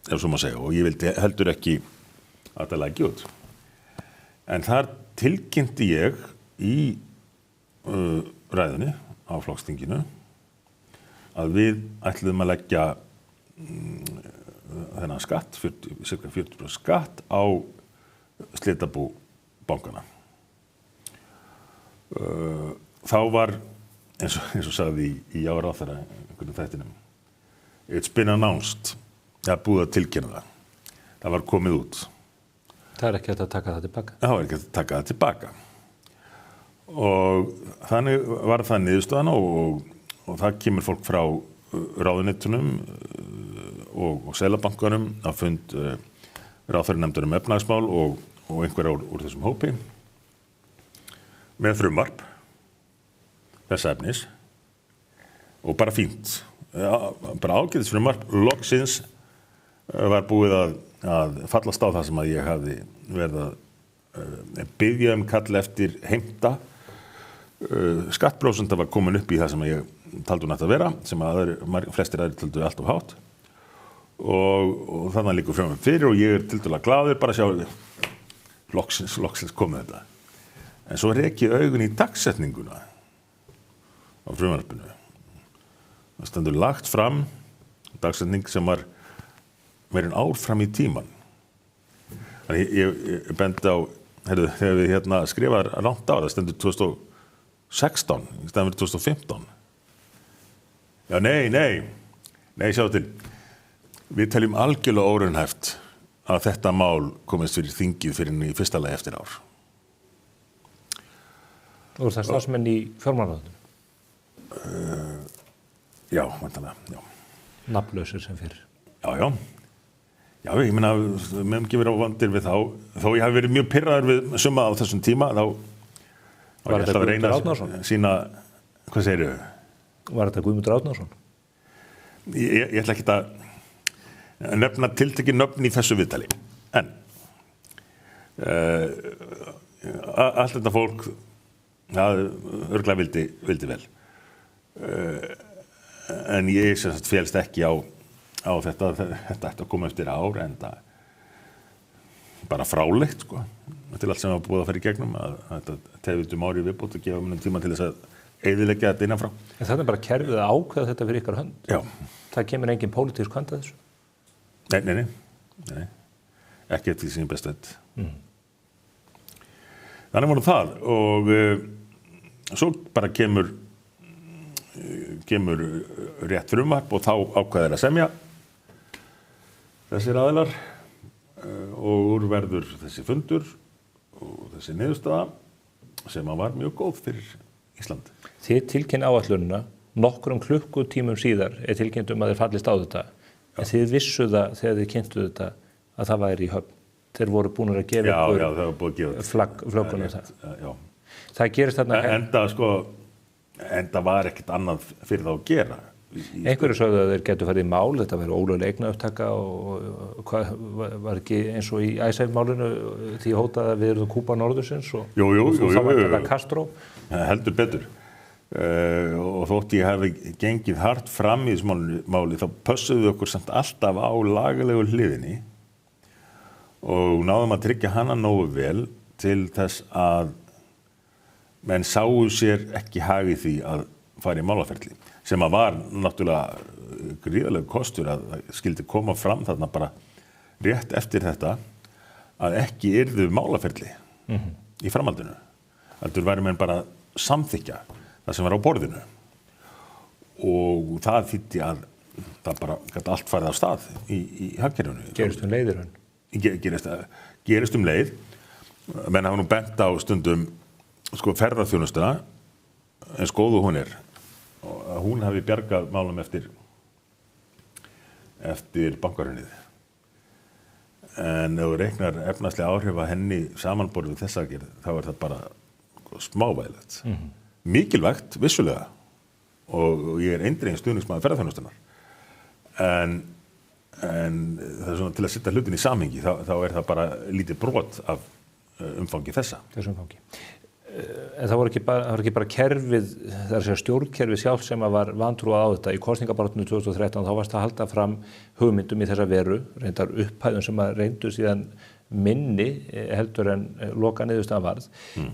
S16: ef svo má segja, og ég vildi heldur ekki að það lægi út. En þar tilkynnti ég í ræðunni á flokksþinginu að við ætluðum að leggja þennan skatt, cirka 40% skatt á slitabú bankana. Þá var, eins og sagði í ráðherra einhvern þættinum, it's been announced, það er búið að tilkynna það. Það var komið út.
S2: Það er ekki hægt að taka það tilbaka.
S16: Það var ekki hægt að taka það tilbaka. Og þannig var það niðurstaðan og það kemur fólk frá ráðuneytunum og Seðlabankanum að fund ráðherranefndar efnahagsmál og einhverja úr þessum hópi með frumvarp þessa efnis og bara fínt, bara ágætis frumvarp, loksins var búið að fallast á það sem að ég hafði verið að biðja kall eftir heimta. Skattprósenta var komin upp í það sem ég taldi hún ætti að vera, sem að flestir aðrir töldu allt of hátt. Og þannig líka frumvarp fyrir og ég tiltölulega glaður bara að sjá loksins komið þetta. En svo rek ég augun í dagsetninguna á frumvarpinu. Það stendur lagt fram dagsetning sem var meira en ár fram í tíman. Þannig ég bendi á, þegar við skrifar langt á, það stendur 2016, í staðinn fyrir 2015. Já, nei, sjáðu til. Við teljum algjörlega óraunhæft að þetta mál komist fyrir þingið fyrir í fyrsta lagi eftir ár.
S2: Og það starfsmenn í fjármálaráðuneytinu?
S16: Já, væntanlega, já.
S2: Nafnlausir sem fyrir?
S16: Já. Já, ég meina, við hefum ekki verið á vandir við þá. Þó ég hafi verið mjög pirraður við summa á þessum tíma, þá var ég alltaf að reyna að sína, hvað segirðu?
S2: Var þetta Guðmundur Árnason?
S16: Ég ætla ekki að nefna tiltekin nöfn í þessu viðtali. En allt þetta fólk, það örugglega vildi vel. En ég sem sagt félst ekki á þetta ætti að koma eftir ár, en það bara frálegt, sko. Til allt sem var búið að fara í gegnum, að þetta tefðum ári viðbót og gefa mér tíma til þess að eyðileggja þetta innanfrá.
S2: En það bara kerfið að ákveða þetta fyrir ykkar hönd?
S16: Já. Það
S2: kemur engin pólitísk hönd að þessu?
S16: Nei. Ekki eftir því sem ég best veit. Þannig var það og svo bara kemur rétt frumvarp og þá ákveður að semja þessir aðilar og úr verður þessi fundur og þessi niðurstaða sem var mjög góð fyrir Ísland.
S2: Þið tilkynna áætlunina, nokkrum klukkutímum síðar tilkynnt að þið fallist á þetta. En þið vissu það þegar þið kynntu þetta að það væri í höfn. Þeir voru búin að gefa ykkur flöggunum það.
S16: Já.
S2: Það gerist þarna...
S16: Enda var ekkert annað fyrir þá að gera.
S2: Einhverju sögðu að þeir getur farið í mál, þetta væri ólögleg eignaupptaka og hvað var ekki eins og í Icesave-málinu því hótaði að við erum Kúba norðursins og þá var þetta Castro.
S16: Heldur betur. Og þótt ég hafi gengið hart fram í þessu máli þá pössuðu við okkur samt alltaf á lagalegu hliðinni og náðum að tryggja hana nógu vel til þess að menn sáu sér ekki hag í því að fara í málaferli sem að var náttúrulega gríðarlegur kostur að skildi koma fram þarna bara rétt eftir þetta að ekki yrðu málaferli í framhaldinu. Heldur væri menn bara samþykkja það sem var á borðinu og það þýddi að það bara gat allt farið af stað í hagkerfinu.
S2: Gerist leiðir hann?
S16: Gerist leið. Menn hafa nú bent á stundum ferðarþjónustuna eins góðu hún og að hún hafi bjargað málum eftir bankahrunið. En ef þú reiknar efnahagslega áhrif að henni samanborið við þessa aðgerð, þá það bara smávægilegt. Mikilvægt, vissulega, og ég eindreginn stuðningsmaður ferðarþjónustunnar. En það svona til að setja hlutin í samhengi, þá það bara lítið brot af umfangi þessa.
S2: Þessu umfangi. En það var ekki bara kerfið, það að segja stjórnkerfið sjálf sem var vantrúað á þetta. Í kosningabaráttunum 2013 þá varst að halda fram hugmyndum í þessa veru, reyndar upphæðum sem að reyndu síðan minni heldur en loka niðurstaðan varð.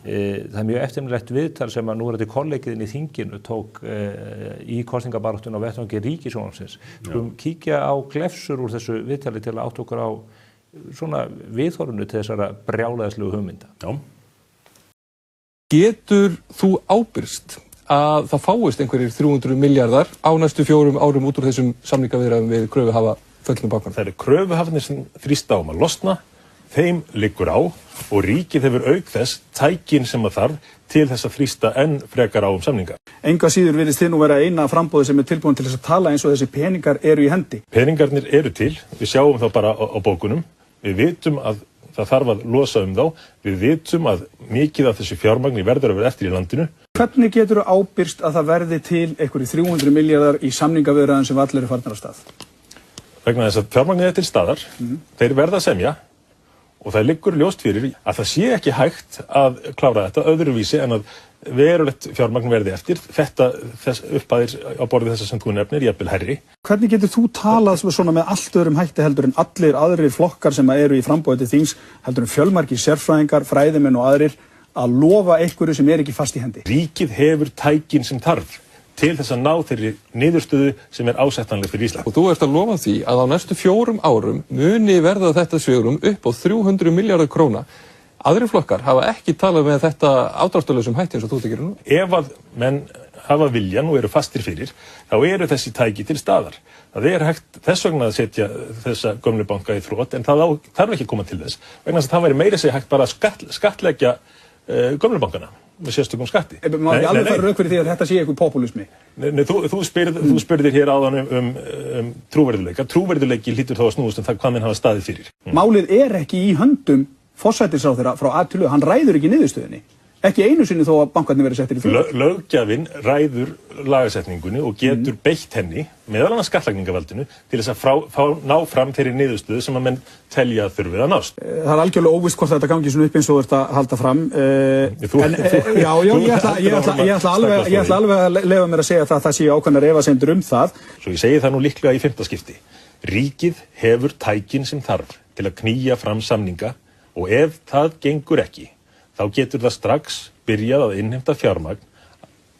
S2: Það mjög eftirminnilegt viðtal sem að núverandi kollegiðin í þinginu tók í kosningabaráttunum á vettvangi Ríkissjónvarpsins. Skulum kíkja á glefsur úr þessu viðtali til að átta okkur á svona viðhorfinu til þessara brjálæðislegu hugmynda.
S16: Já.
S17: Getur þú ábyrgst að það fáist einhverjir 300 milljarðar á næstu 4 árum út úr þessum samningaviðræðum við kröfuhafa föllnum bankanum?
S18: Það eru kröfuhafarnir sem þrýsta á að losna, þeim liggur á og ríkið hefur auk þess tækin sem það þarf til þess að þrýsta enn frekar á samninga.
S19: Enga síður virðist þið nú vera eina frambóði sem tilbúin til þess að tala eins og þessi peningar eru í hendi.
S18: Peningarnir eru til, við sjáum þá bara á bókunum, við vitum að það þarf að losa þá, við vitum að mikið af þessu fjármagni verður að vera eftir í landinu.
S19: Hvernig getur þú ábyrgst að það verði til einhverju 300 milljarðar í samningaviðræðum sem allir eru farnir af stað?
S18: Vegna þess að fjármagnið til staðar, þeir verða að semja og það liggur ljóst fyrir að það sé ekki hægt að klára þetta öðruvísi en að verulegt fjármagn verði eftir. Þess upphæðir á borði þessa sem þú nefnir, jafnvel hærri.
S19: Hvernig getur þú talað svona með allt öðrum hætti heldur en allir aðrir flokkar sem eru í framboði til þings, heldur en fjölmargir sérfræðingar, fræðimenn og aðrir að lofa einhverju sem ekki fast í hendi?
S18: Ríkið hefur tækin sem þarf til þess að ná þeirri niðurstöðu sem ásættanleg fyrir Ísland.
S17: Og þú ert að lofa því að á næstu 4 árum muni verða þetta svigrúm upp á 300 milljarðar króna. Aðrir flokkar hafa ekki talað með þetta ádráttarlausum hætti eins og þú tekir nú.
S18: Ef að menn hafa viljan og eru fastir fyrir, þá eru þessi tæki til staðar. Það hægt þess vegna að setja þessa gömlu banka í þrot, en það þarf ekki að koma til þess. Vegna þess að það væri meira sig hægt bara að skattleggja gömlu bankana með sérstökum skatti.
S19: Má ekki alveg fara rauk fyrir því að þetta sé eitthvað populismi?
S18: Nei, þú spurðir hér áðan trúverðuleika. Trúverðuleiki hlýtur þá að snúast það hvað menn hafa staðið fyrir.
S19: Málið ekki í höndum forsætisráðherra frá A til Ö. Hann ræður ekki niðurstöðunni. Ekki einu sinni þó að bankarnir verið settir í þrot.
S18: Löggjafinn ræður lagasetningunni og getur beitt henni, meðal annars skattlagningarvaldinu, til þess að ná fram þeirri niðurstöðu sem að menn telja að þurfið að nást. Það
S19: algjörlega óvíst hvort þetta gangi svona upp eins og þú ert að halda fram. Ég ætla alveg að leyfa mér að segja það séu ákveðnar efasemdir það.
S18: Svo ég segi það nú líklega í 5. skipti. Ríkið hefur tækin sem þarf til að knýja fram samninga og ef það gengur ekki, þá getur það strax byrjað að innheimta fjármagn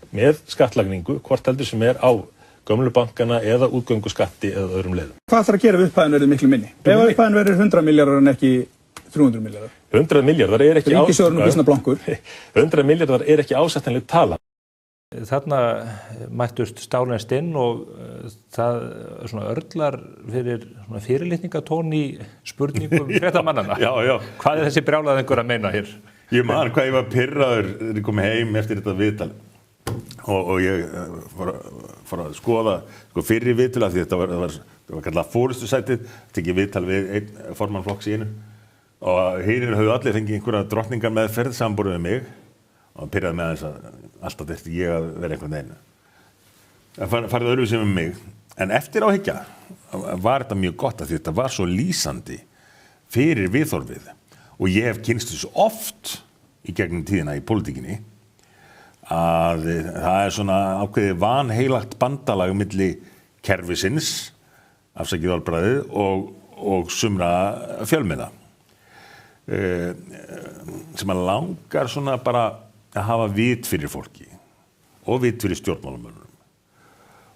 S18: með skattlagningu, hvort heldur sem á gömlu bankana eða útgöngu skatti eða öðrum leiðum.
S19: Hvað þarf að gera ef upphæðin verður miklu minni? Ef upphæðin verður 100 milljarðar en ekki 300 milljarðar?
S18: 100 milljarðar ekki
S19: Ríkissjóður nú býsna blankur.
S18: 100 milljarðar ekki ásættanleg tala.
S2: Þarna mættust stálnest inn og það svona örlar fyrir fyrirlitningatón í spurningum fréttamannanna.
S16: Já.
S2: Hvað þessi brjálæðingur að meina hér?
S16: Ég man hvað ég var pirraður þegar ég kom heim eftir þetta viðtal og ég fór að skoða fyrri viðtal af því þetta var kallað forystusætið, tekið viðtal við einn formann flokks í einu og hinir höfðu allir fengið einhverja drottningar meðferð samborið með mig og pirraði með þess að alltaf þurfti ég að vera einhvern veginn. Það farið öðruvísi með mig, en eftir áhyggja var þetta mjög gott af því þetta var svo lýsandi fyrir viðhorfið. Og ég hef kynst þessu oft í gegnum tíðina í pólitíkinni að það svona ákveðið vanheilagt bandalag milli kerfisins, afsakið orðbragðið, og sumra fjölmiðla sem að langar svona bara að hafa vit fyrir fólki og vit fyrir stjórnmálamönnum.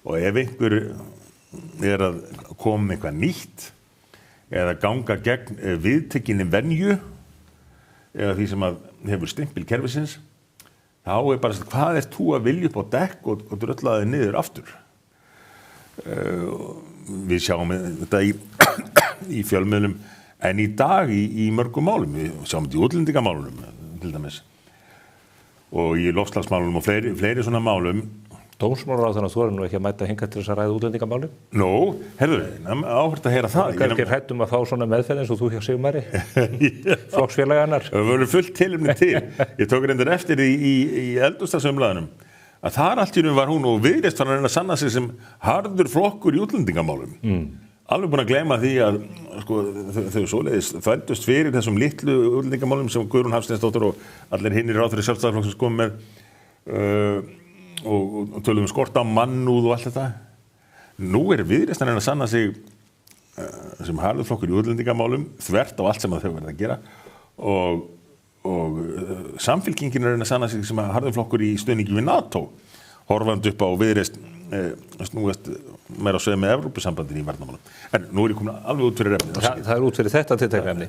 S16: Og ef einhver að koma með eitthvað nýtt eða ganga gegn viðtekinni venju eða því sem að hefur stimpil kerfisins, þá bara hvað þú að vilja upp á dekk og drullaði niður aftur. Við sjáum þetta í fjölmiðlum en í dag í mörgum málum. Við sjáum þetta í útlendingamálunum til dæmis og í loftslagsmálunum og fleiri svona málum.
S2: Dómsmálaráðherra, þú nú ekki að mæta hingað til þess að ræða útlendingamálum?
S16: Nó, áhört að heyra það.
S2: Þú kannski hrættum að fá svona meðferð eins og þú hjá Sigmari, flokksfélaganar.
S16: Það voru fullt tilefni til. Ég tók reyndar eftir í eldhúsdagsumræðunum að þar allt í raun var hún og Viðreisn var að reyna að sanna sig sem harður flokkur í útlendingamálum. Alveg búin að gleyma því að þau svoleiðis þvældust fyrir þessum litlu útlendingamálum sem Guðrún Hafsteinsdóttir og allir hinnir ráðherrar Sjálfstæðisflokksins komu með og tölum skort á mannúð og allt þetta. Nú Viðreisn að reyna að sanna sig sem harður flokkur í útlendingamálum þvert á allt sem þau verða að gera og Samfylkingin er að reyna að sanna sig sem harður flokkur í stuðningi við NATO horfandi upp á Viðreisn snúast meira að segja með Evrópusambandinu í varnarmálum. En nú ég komin alveg út fyrir efni.
S2: Það út fyrir þetta tiltekna efni.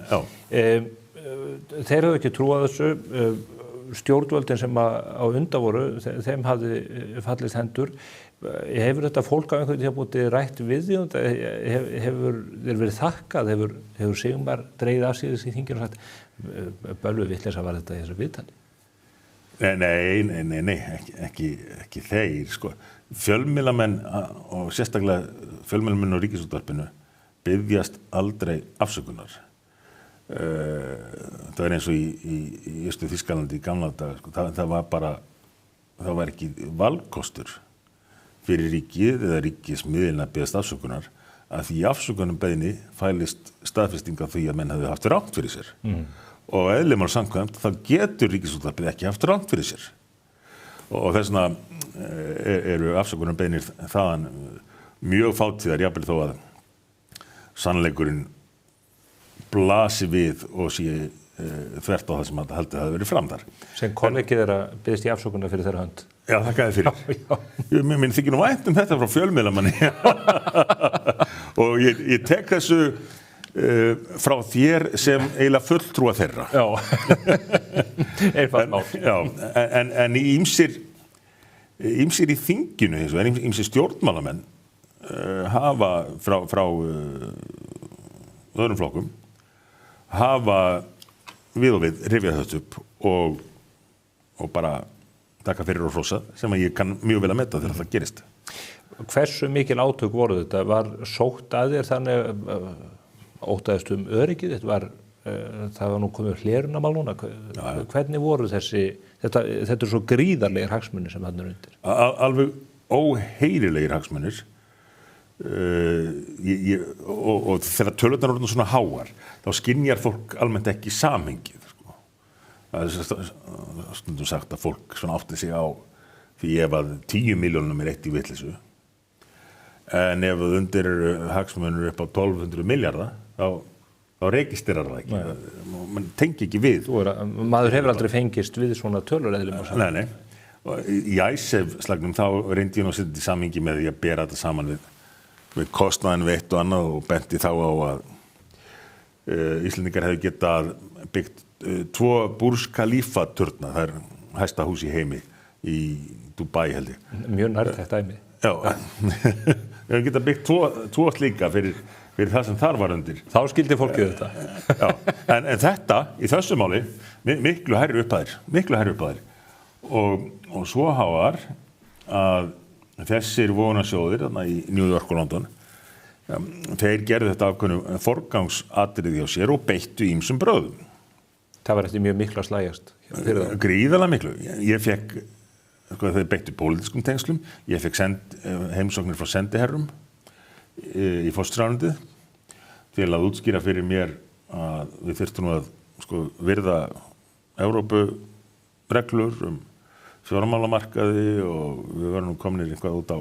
S2: Þeir höfðu ekki trúað þessu. Stjórnvöldin sem á undan voru, þeim hafði fallist hendur. Hefur þetta fólk á einhvern tíma búið rætt við því? Hefur þeir verið þakkað? Hefur Sigmar dregið af sig þessi þinginu og sagt bölvu vitleysa var þetta í þessu viðtali?
S16: Nei, ekki þeir. Fjölmiðlamenn og sérstaklega fjölmiðlamenn á Ríkisútvarpinu biðjast aldrei afsökunar. Það eins og í Þýskalandi í gamla daga. Það var ekki valkostur fyrir ríkið eða ríkismiðlinn að biðjast afsökunar að því afsökunum beiðni fælist staðfesting af því að menn hefði haft rangt fyrir sér. Og eðli máls samkvæmt þá getur Ríkisútvarpið ekki haft rangt fyrir sér. Og þess vegna eru afsökunum beiðnir þaðan mjög fátíðar, jafnvel þó að sannleikurinn blasi við og sé þvert á það sem haldið hafi verið fram þar.
S2: Sem kollegið að biðst í afsökunar fyrir þeirra hönd.
S16: Já, þakkaði fyrir. Mér þykir nú vænt þetta frá fjölmiðlamanni. Og ég tek þessu frá þér sem eiginlega fulltrúa þeirra.
S2: Já, einfalt mál.
S16: Já, en ýmsir í þinginu, ýmsir stjórnmálamenn hafa frá öðrum flokkum hafa við og við rifjað þetta upp og bara taka fyrir og hrósa sem að ég kann mjög vel að meta þegar það gerist.
S2: Hversu mikil átök voru þetta? Var sótt að þér þannig óttaðist öryggið? Það var nú komið hlerunamál núna. Hvernig voru þetta er svo gríðarlegir hagsmunir sem þarna undir?
S16: Alveg óheyrilegir hagsmunir. Og þegar tölurnar eru svona háar þá skynjar fólk almennt ekki samhengið sko. Það er stundum sagt að fólk svona átti sig á því ef að 10 milljónum eitt í vitleysu en ef að undir hagsmunir upp á 1200 milljarða þá registerar það ekki mann tengi ekki við
S2: maður hefur aldrei fengist við svona tölureðlum
S16: Nei. Í ICEF-slagnum þá reyndi ég nú að setja í samhengi með því að bera þetta saman við kostnaðin við eitt og annað og benti þá á að Íslendingar hefði getað byggt 2 Burj Khalifa turna, það er hæsta hús í heimi í Dubai held ég.
S2: Mjög nærtækt dæmi.
S16: Já, við hefði getað byggt 2 slíka fyrir það sem þar var undir.
S2: Þá skildi fólkið þetta.
S16: Já, en þetta í þessu máli miklu hærri upphæðir. Og svo háar að þessir vonasjóðir í New York og London þeir gerðu þetta ákveðnu forgangsatriði hjá sér og beittu ýmsum brögðum.
S2: Það var eftir mjög miklu að slægjast.
S16: Gríðarlega miklu. Ég fekk þeir beittu pólitískum tengslum, ég fekk heimsóknir frá sendiherrum í forsætisráðuneytið til að útskýra fyrir mér að við þyrftum að virða Evrópureglur fjármálamarkaði og við varum kominir eitthvað út á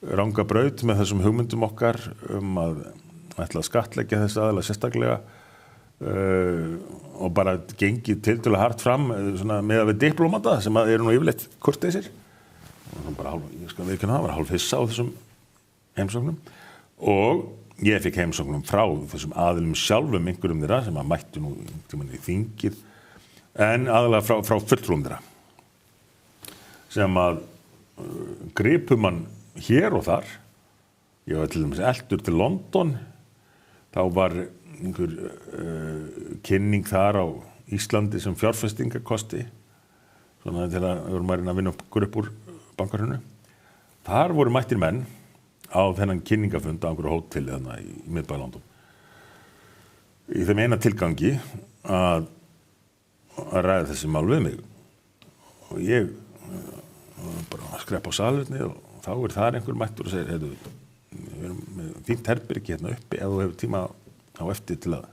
S16: ranga braut með þessum hugmyndum okkar að ætla að skattleggja þess aðalega sérstaklega og bara gengið tiltölulega hart fram með að við diplómata sem eru nú yfirleitt kurteisir og bara hálf hissa á þessum heimsóknum og ég fekk heimsóknum frá þessum aðilum sjálfum einhverjum þeirra sem að mættu nú í þingið en aðalega frá fulltrúum þeirra sem að gripum hann hér og þar. Ég var til dæmis eltur til London, þá var einhver kynning þar á Íslandi sem fjárfestingakosti, svona til að við vorum að vinna upp úr bankarhunu. Þar voru mættir menn á þennan kynningafund á einhverju hóteli þarna í miðbæ London. Í þeim eina tilgangi að ræða þessi mál við mig. Og ég bara skrepp á salurni og þá þar einhver mættur og segir við erum með fínt herbyrgi hérna uppi ef þú hefur tíma á eftir til að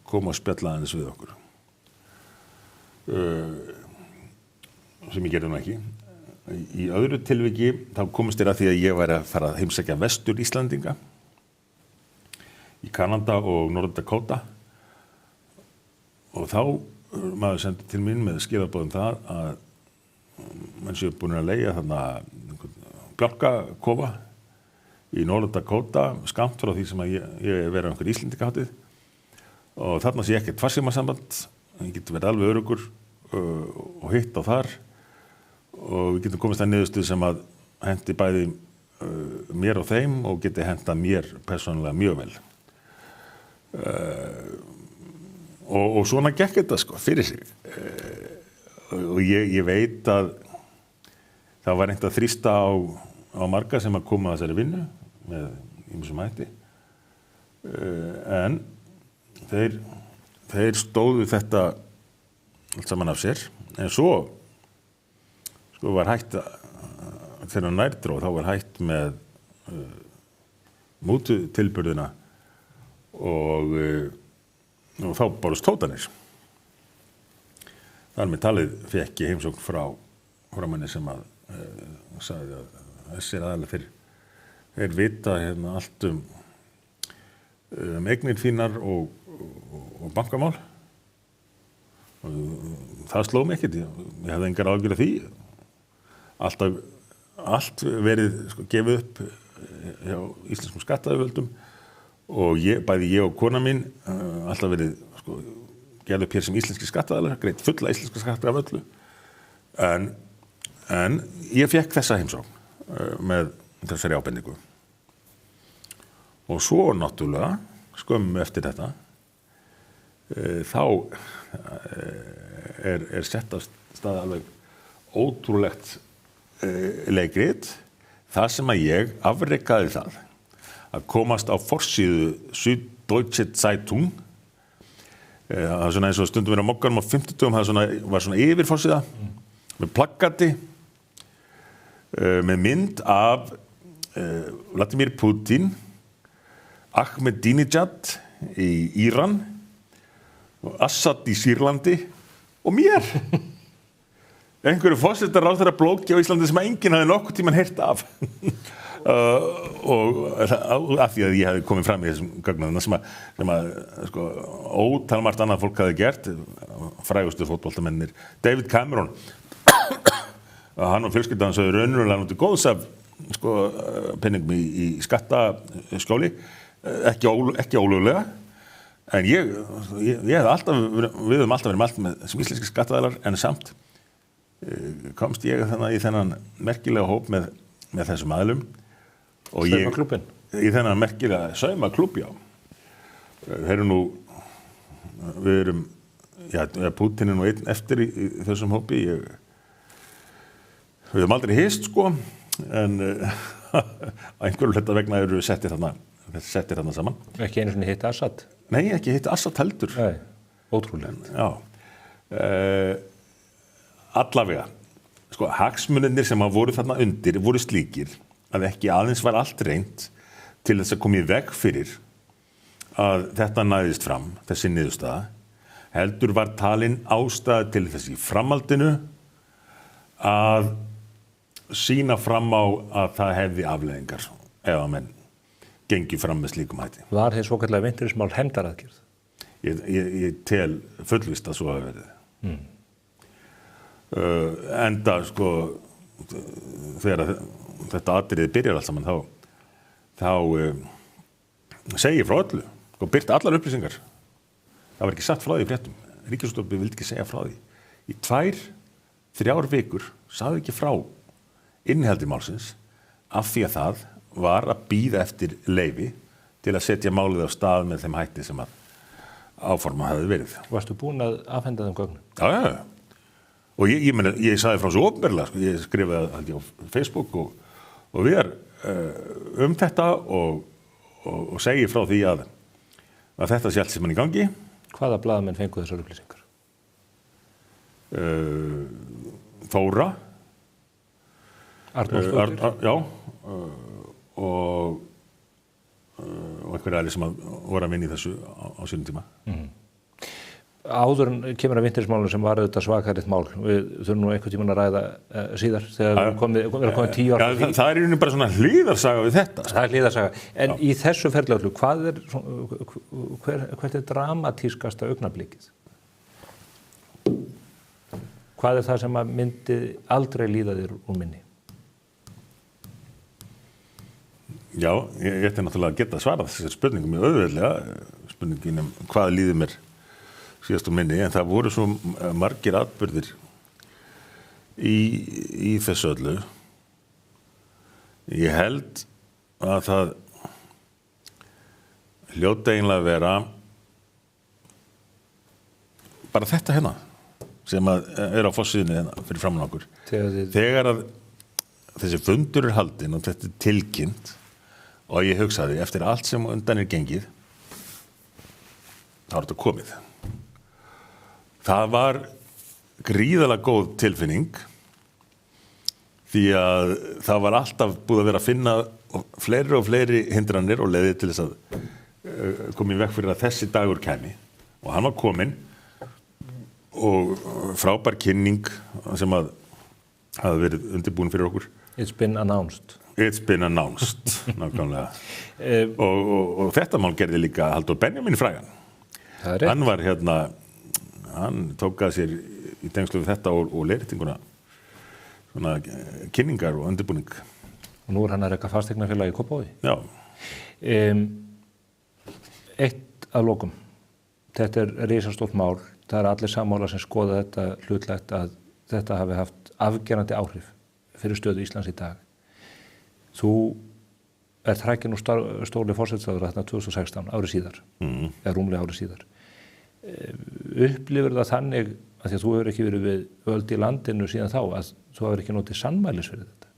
S16: koma og spjalla aðeins við okkur sem ég gerði nú ekki í öðru tilviki þá komist þér að því að ég væri að fara að heimsækja Vestur Íslandinga í Kanada og Norður Dakota og þá maður sendi til mín með skilaboðum það að menn séu búin að leigja þarna bjálkakofa í Norður Dakota skammt frá því sem að ég verið á einhver Íslendingahátíð og þarna sé ekkert farsímasamband ég getur verið alveg öruggur og hitt á þar og við getum komist að niðurstöðu sem að hendi bæði mér og þeim og geti hentað mér persónulega mjög vel og svona gekk þetta fyrir sig og ég veit að það var reynt að þrýsta á marga sem að koma að þessari vinnu með ýmsum hætti en þeir stóðu þetta allt saman af sér en svo var hætt þegar nærdróð þá var hætt með mútutilburðina og þá bárust hótanir. Þar með talið fékk ég heimsókn frá manni sem sagði að þessir aðalega þeir vita allt eignir þínar og bankamál. Það sló mig ekkert, ég hefði engar áhyggjur af því. Allt verið gefið upp hjá íslenskum skattayfirvöldum og bæði ég og kona mín alltaf verið gefið upp hér sem íslenski skattaðalar, greitt fulla íslenska skatta af öllu. En ég fékk þessa heimsókn með þessari ábendingu. Og svo náttúrulega, skömmu eftir þetta, þá er sett af stað alveg ótrúlegt leikrit, það sem að ég afrekaði það að komast á forsíðu Süddeutsche Zeitung. Það var svona eins og stundum verið á mokkanum á 50-tugum, það var svona yfirforsíða með plakkati með mynd af Vladimir Putin, Ahmadinejad í Íran, Assad í Sýrlandi og mér. Einhverju forsetaráðherra blóki á Íslandi sem enginn hafði nokkuð tímann heyrt af. Og af því að ég hefði komið fram í þessum gögnum sem ótalmargt annað fólk hafði gert, frægustu fótboltamennir, David Cameron, hann og fjölskyldan svo raunverulega notið góðs af penningum í skattaskjóli, ekki ólöglega, en ég hefði alltaf, við höfum alltaf verið mælt með sem íslenski skattaðalar, en samt komst ég í þennan merkilega hóp með þessum aðlum.
S2: Saumaklúbbinn?
S16: Í þennan merkilega saumaklúbb, já. Við erum, Putin nú einn eftir í þessum hópi. Við höfum aldrei hist, en á einhverju hluta vegna eru settir þarna saman.
S2: Ekki einu sinni hitt Assad?
S16: Nei, ekki hitt Assad heldur.
S2: Nei, ótrúlegt.
S16: Já. Allavega, hagsmunirnir sem voru þarna undir voru slíkir að ekki aðeins var allt reynt til þess að koma í veg fyrir að þetta næðist fram, þessi niðurstaða, heldur var talin ástæða til þess í framhaldinu að sýna fram á að það hefði afleiðingar ef að menn gengi fram með slíkum hætti.
S2: Var þeir svokallega vinterismál hefndaraðgerð?
S16: Ég tel fullvíst að svo hafi verið. Enda þegar þetta atriði byrjar allt saman þá segi ég frá öllu, birta allar upplýsingar. Það var ekki sagt frá því í fréttum. Ríkisútvarpið vildi ekki segja frá því. Í 2-3 vikur sagði ekki frá innihaldi málsins af því að það var að bíða eftir leyfi til að setja málið á stað með þeim hætti sem að áforma hefði verið.
S2: Varstu búin að afhenda þeim gögnum?
S16: Já. Og ég sagði frá svo opinberlega, ég skrifaði á Facebook og við þetta og segi frá því að þetta sé allt sem er í gangi.
S2: Hvaða blaðamenn fengu þessar upplýsingar?
S16: Þóra.
S2: Arnórsdóttir?
S16: Já. Og einhverja aðri sem voru að vinna í þessu á sínum tíma.
S2: Áður kemur að vinterismálunum sem var auðvitað svakalegt mál. Við þurfum nú einhvern tímann að ræða síðar þegar við erum komið 10 ár.
S16: Já, það er í rauninni bara svona hliðarsaga við þetta.
S2: Það er hliðarsaga. En í þessu ferli öllu, hvert er dramatískasta augnablikið? Hvað er það sem að myndi aldrei líða þér úr minni?
S16: Já, ég ætti náttúrulega að geta svarað þessar spurningum mjög auðveldlega. Spurningin hvað líður mér síðast úr minni, en það voru svo margir atburðir í þessu öllu. Ég held að það hljóta eiginlega að vera bara þetta hérna sem að er á forsíðunni hérna fyrir framan okkur. Þegar að þessi fundur er haldinn og þetta er tilkynnt og ég hugsaði eftir allt sem undan er gengið þá er þetta komið. Það var gríðarlega góð tilfinning því að það var alltaf búið að vera að finna fleiri hindranir og leiðir til þess að koma í veg fyrir að þessi dagur kæmi og hann var kominn og frábær kynning sem að hafa verið undirbúin fyrir okkur.
S2: It's been announced.
S16: It's been announced, nákvæmlega. og þetta mál gerði líka Halldór Benjamin frægan.
S2: Það er rétt.
S16: Hann var hann tók að sér í tengslu við þetta og leiðréttinguna svona kynningar og undirbúning.
S2: Og nú hann að reka fasteignafélagi í Kópavogi.
S16: Já.
S2: Eitt að lokum. Þetta risastórt mál. Það allir sammála sem skoða þetta hlutlegt að þetta hafi haft afgerandi áhrif fyrir stöðu Íslands í dag. Þú hrækinn úr stóli forsætisráðherra þarna 2016, árið síðar, eða rúmlega árið síðar. Upplifir það þannig, að því að þú hefur ekki verið við völd í landinu síðan þá, að þú hefur ekki notið sannmælis fyrir þetta?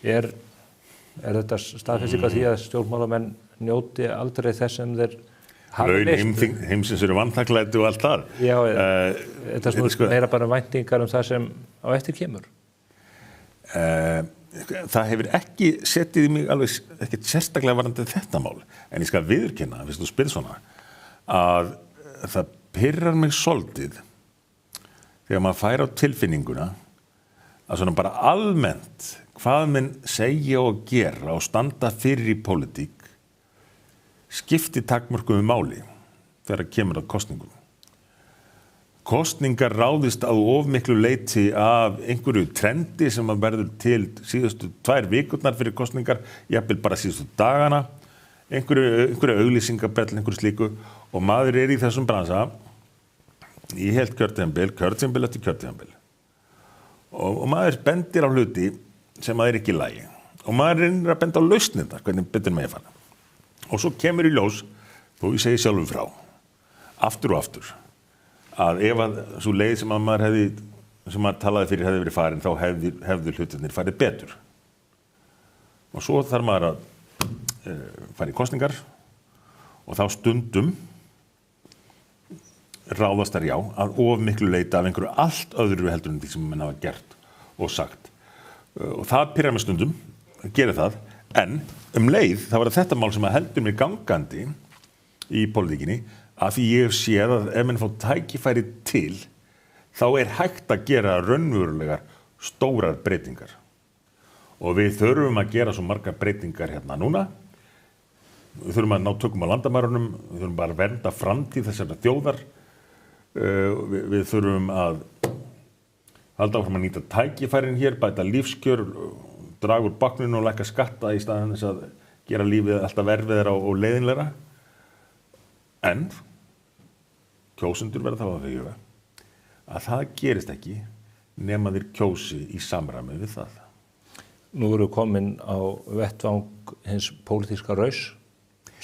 S2: Er þetta staðfesting af því að stjórnmálamenn njóti aldrei þess sem þeir
S16: Laun heimsins eru vanþakklæti og allt það.
S2: Já, þetta snúið meira bara væntingar það sem á eftir kemur.
S16: Það hefur ekki setið í mig alveg ekkert sérstaklega varðandi þetta mál, en ég skal viðurkenna, fyrst þú spyrir svona, að það pirrar mig svolítið þegar maður fær á tilfinninguna að svona bara almennt hvað menn segja og gera og standa fyrir í pólitík skipti takmörkuðu máli þegar kemur að kosningum. Kosningar ráðist á of miklu leyti af einhverju trendi sem að verður til síðustu 2 vikurnar fyrir kosningar, jafnvel bara síðustu dagana, einhverju auglýsingabrell, einhverju slíku, og maður í þessum bransa í heilt kjörtímabil eftir kjörtímabil. Og maður bendir á hluti sem maður ekki í lagi. Og maður reynir að benda á lausnirnar, hvernig betur megi fara. Og svo kemur í ljós, þó ég segi sjálfur frá, aftur og aftur, að ef að svo leið sem maður talaði fyrir hefði verið farin, þá hefðu hlutirnir farið betur. Og svo þarf maður að fara í kosningar og þá stundum ráðast þær að of miklu leita af einhverju allt öðru heldur en því sem menn hafa gert og sagt. Og það pirrar mig stundum, gerir það, en leið þá var þetta mál sem að heldur mig gangandi í pólitíkinni, af því ég hef séð að ef menn fá tækifæri til, þá hægt að gera raunverulegar stórar breytingar. Og við þurfum að gera svo margar breytingar hérna núna. Við þurfum að ná tökum á landamærunum, við þurfum bara að vernda framtíð þessara þjóðar. Við þurfum að halda áfram að nýta tækifærin hér, bæta lífskjör, draga úr bákninu og lækka skatta í staðan þess að gera lífið alltaf erfiðara og leiðinlegra. En kjósendur verða þá að huga að það gerist ekki nema þeir kjósi í samræmi við það.
S2: Nú erum við komin á vettvang hins pólitíska raus,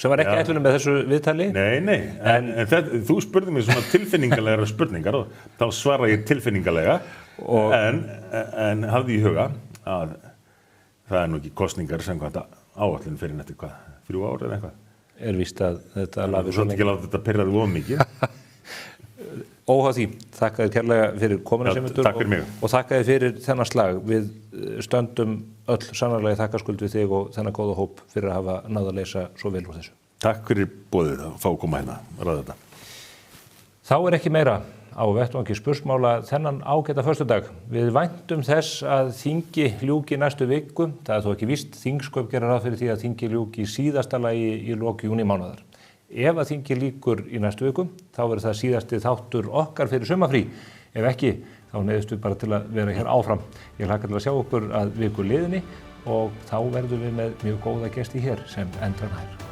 S2: sem var ekki ætlunum með þessu viðtali.
S16: Nei, en þú spurði mig svona tilfinningalega spurningar og þá svara ég tilfinningalega, en hafði í huga að það nú ekki kosningar sem áætlun fyrir nætti 3 ár eða eitthvað.
S2: Víst að þetta lafi
S16: svo ekki láta þetta pirra þú of mikið.
S2: Óháð því, þakka þér kærlega fyrir komuna Sigmundur og þakka þér fyrir þennan slag. Við stöndum öll sannarlega í þakkarskuld við þig og þennan góða hóp fyrir að hafa náð að leysa svo vel úr þessu.
S16: Takk fyrir boðið að fá að koma hérna að ræða þetta.
S2: Þá ekki meira á vettvangi spursmála þennan ágæta föstudag. Við væntum þess að þingi ljúki næstu viku. Það þó ekki víst, þingsköp gerir ráð fyrir því að þingi ljúki í síðasta lagi í lok júnímánaðar. Ef að þingi lýkur í næstu viku, þá verður það síðasti þáttur okkar fyrir sumarfrí. Ef ekki, þá neyðumst við bara til að vera hér áfram. Ég hlakka til að sjá okkur að viku liðinni og þá verðum við með mjög góða gesti hér sem endranær.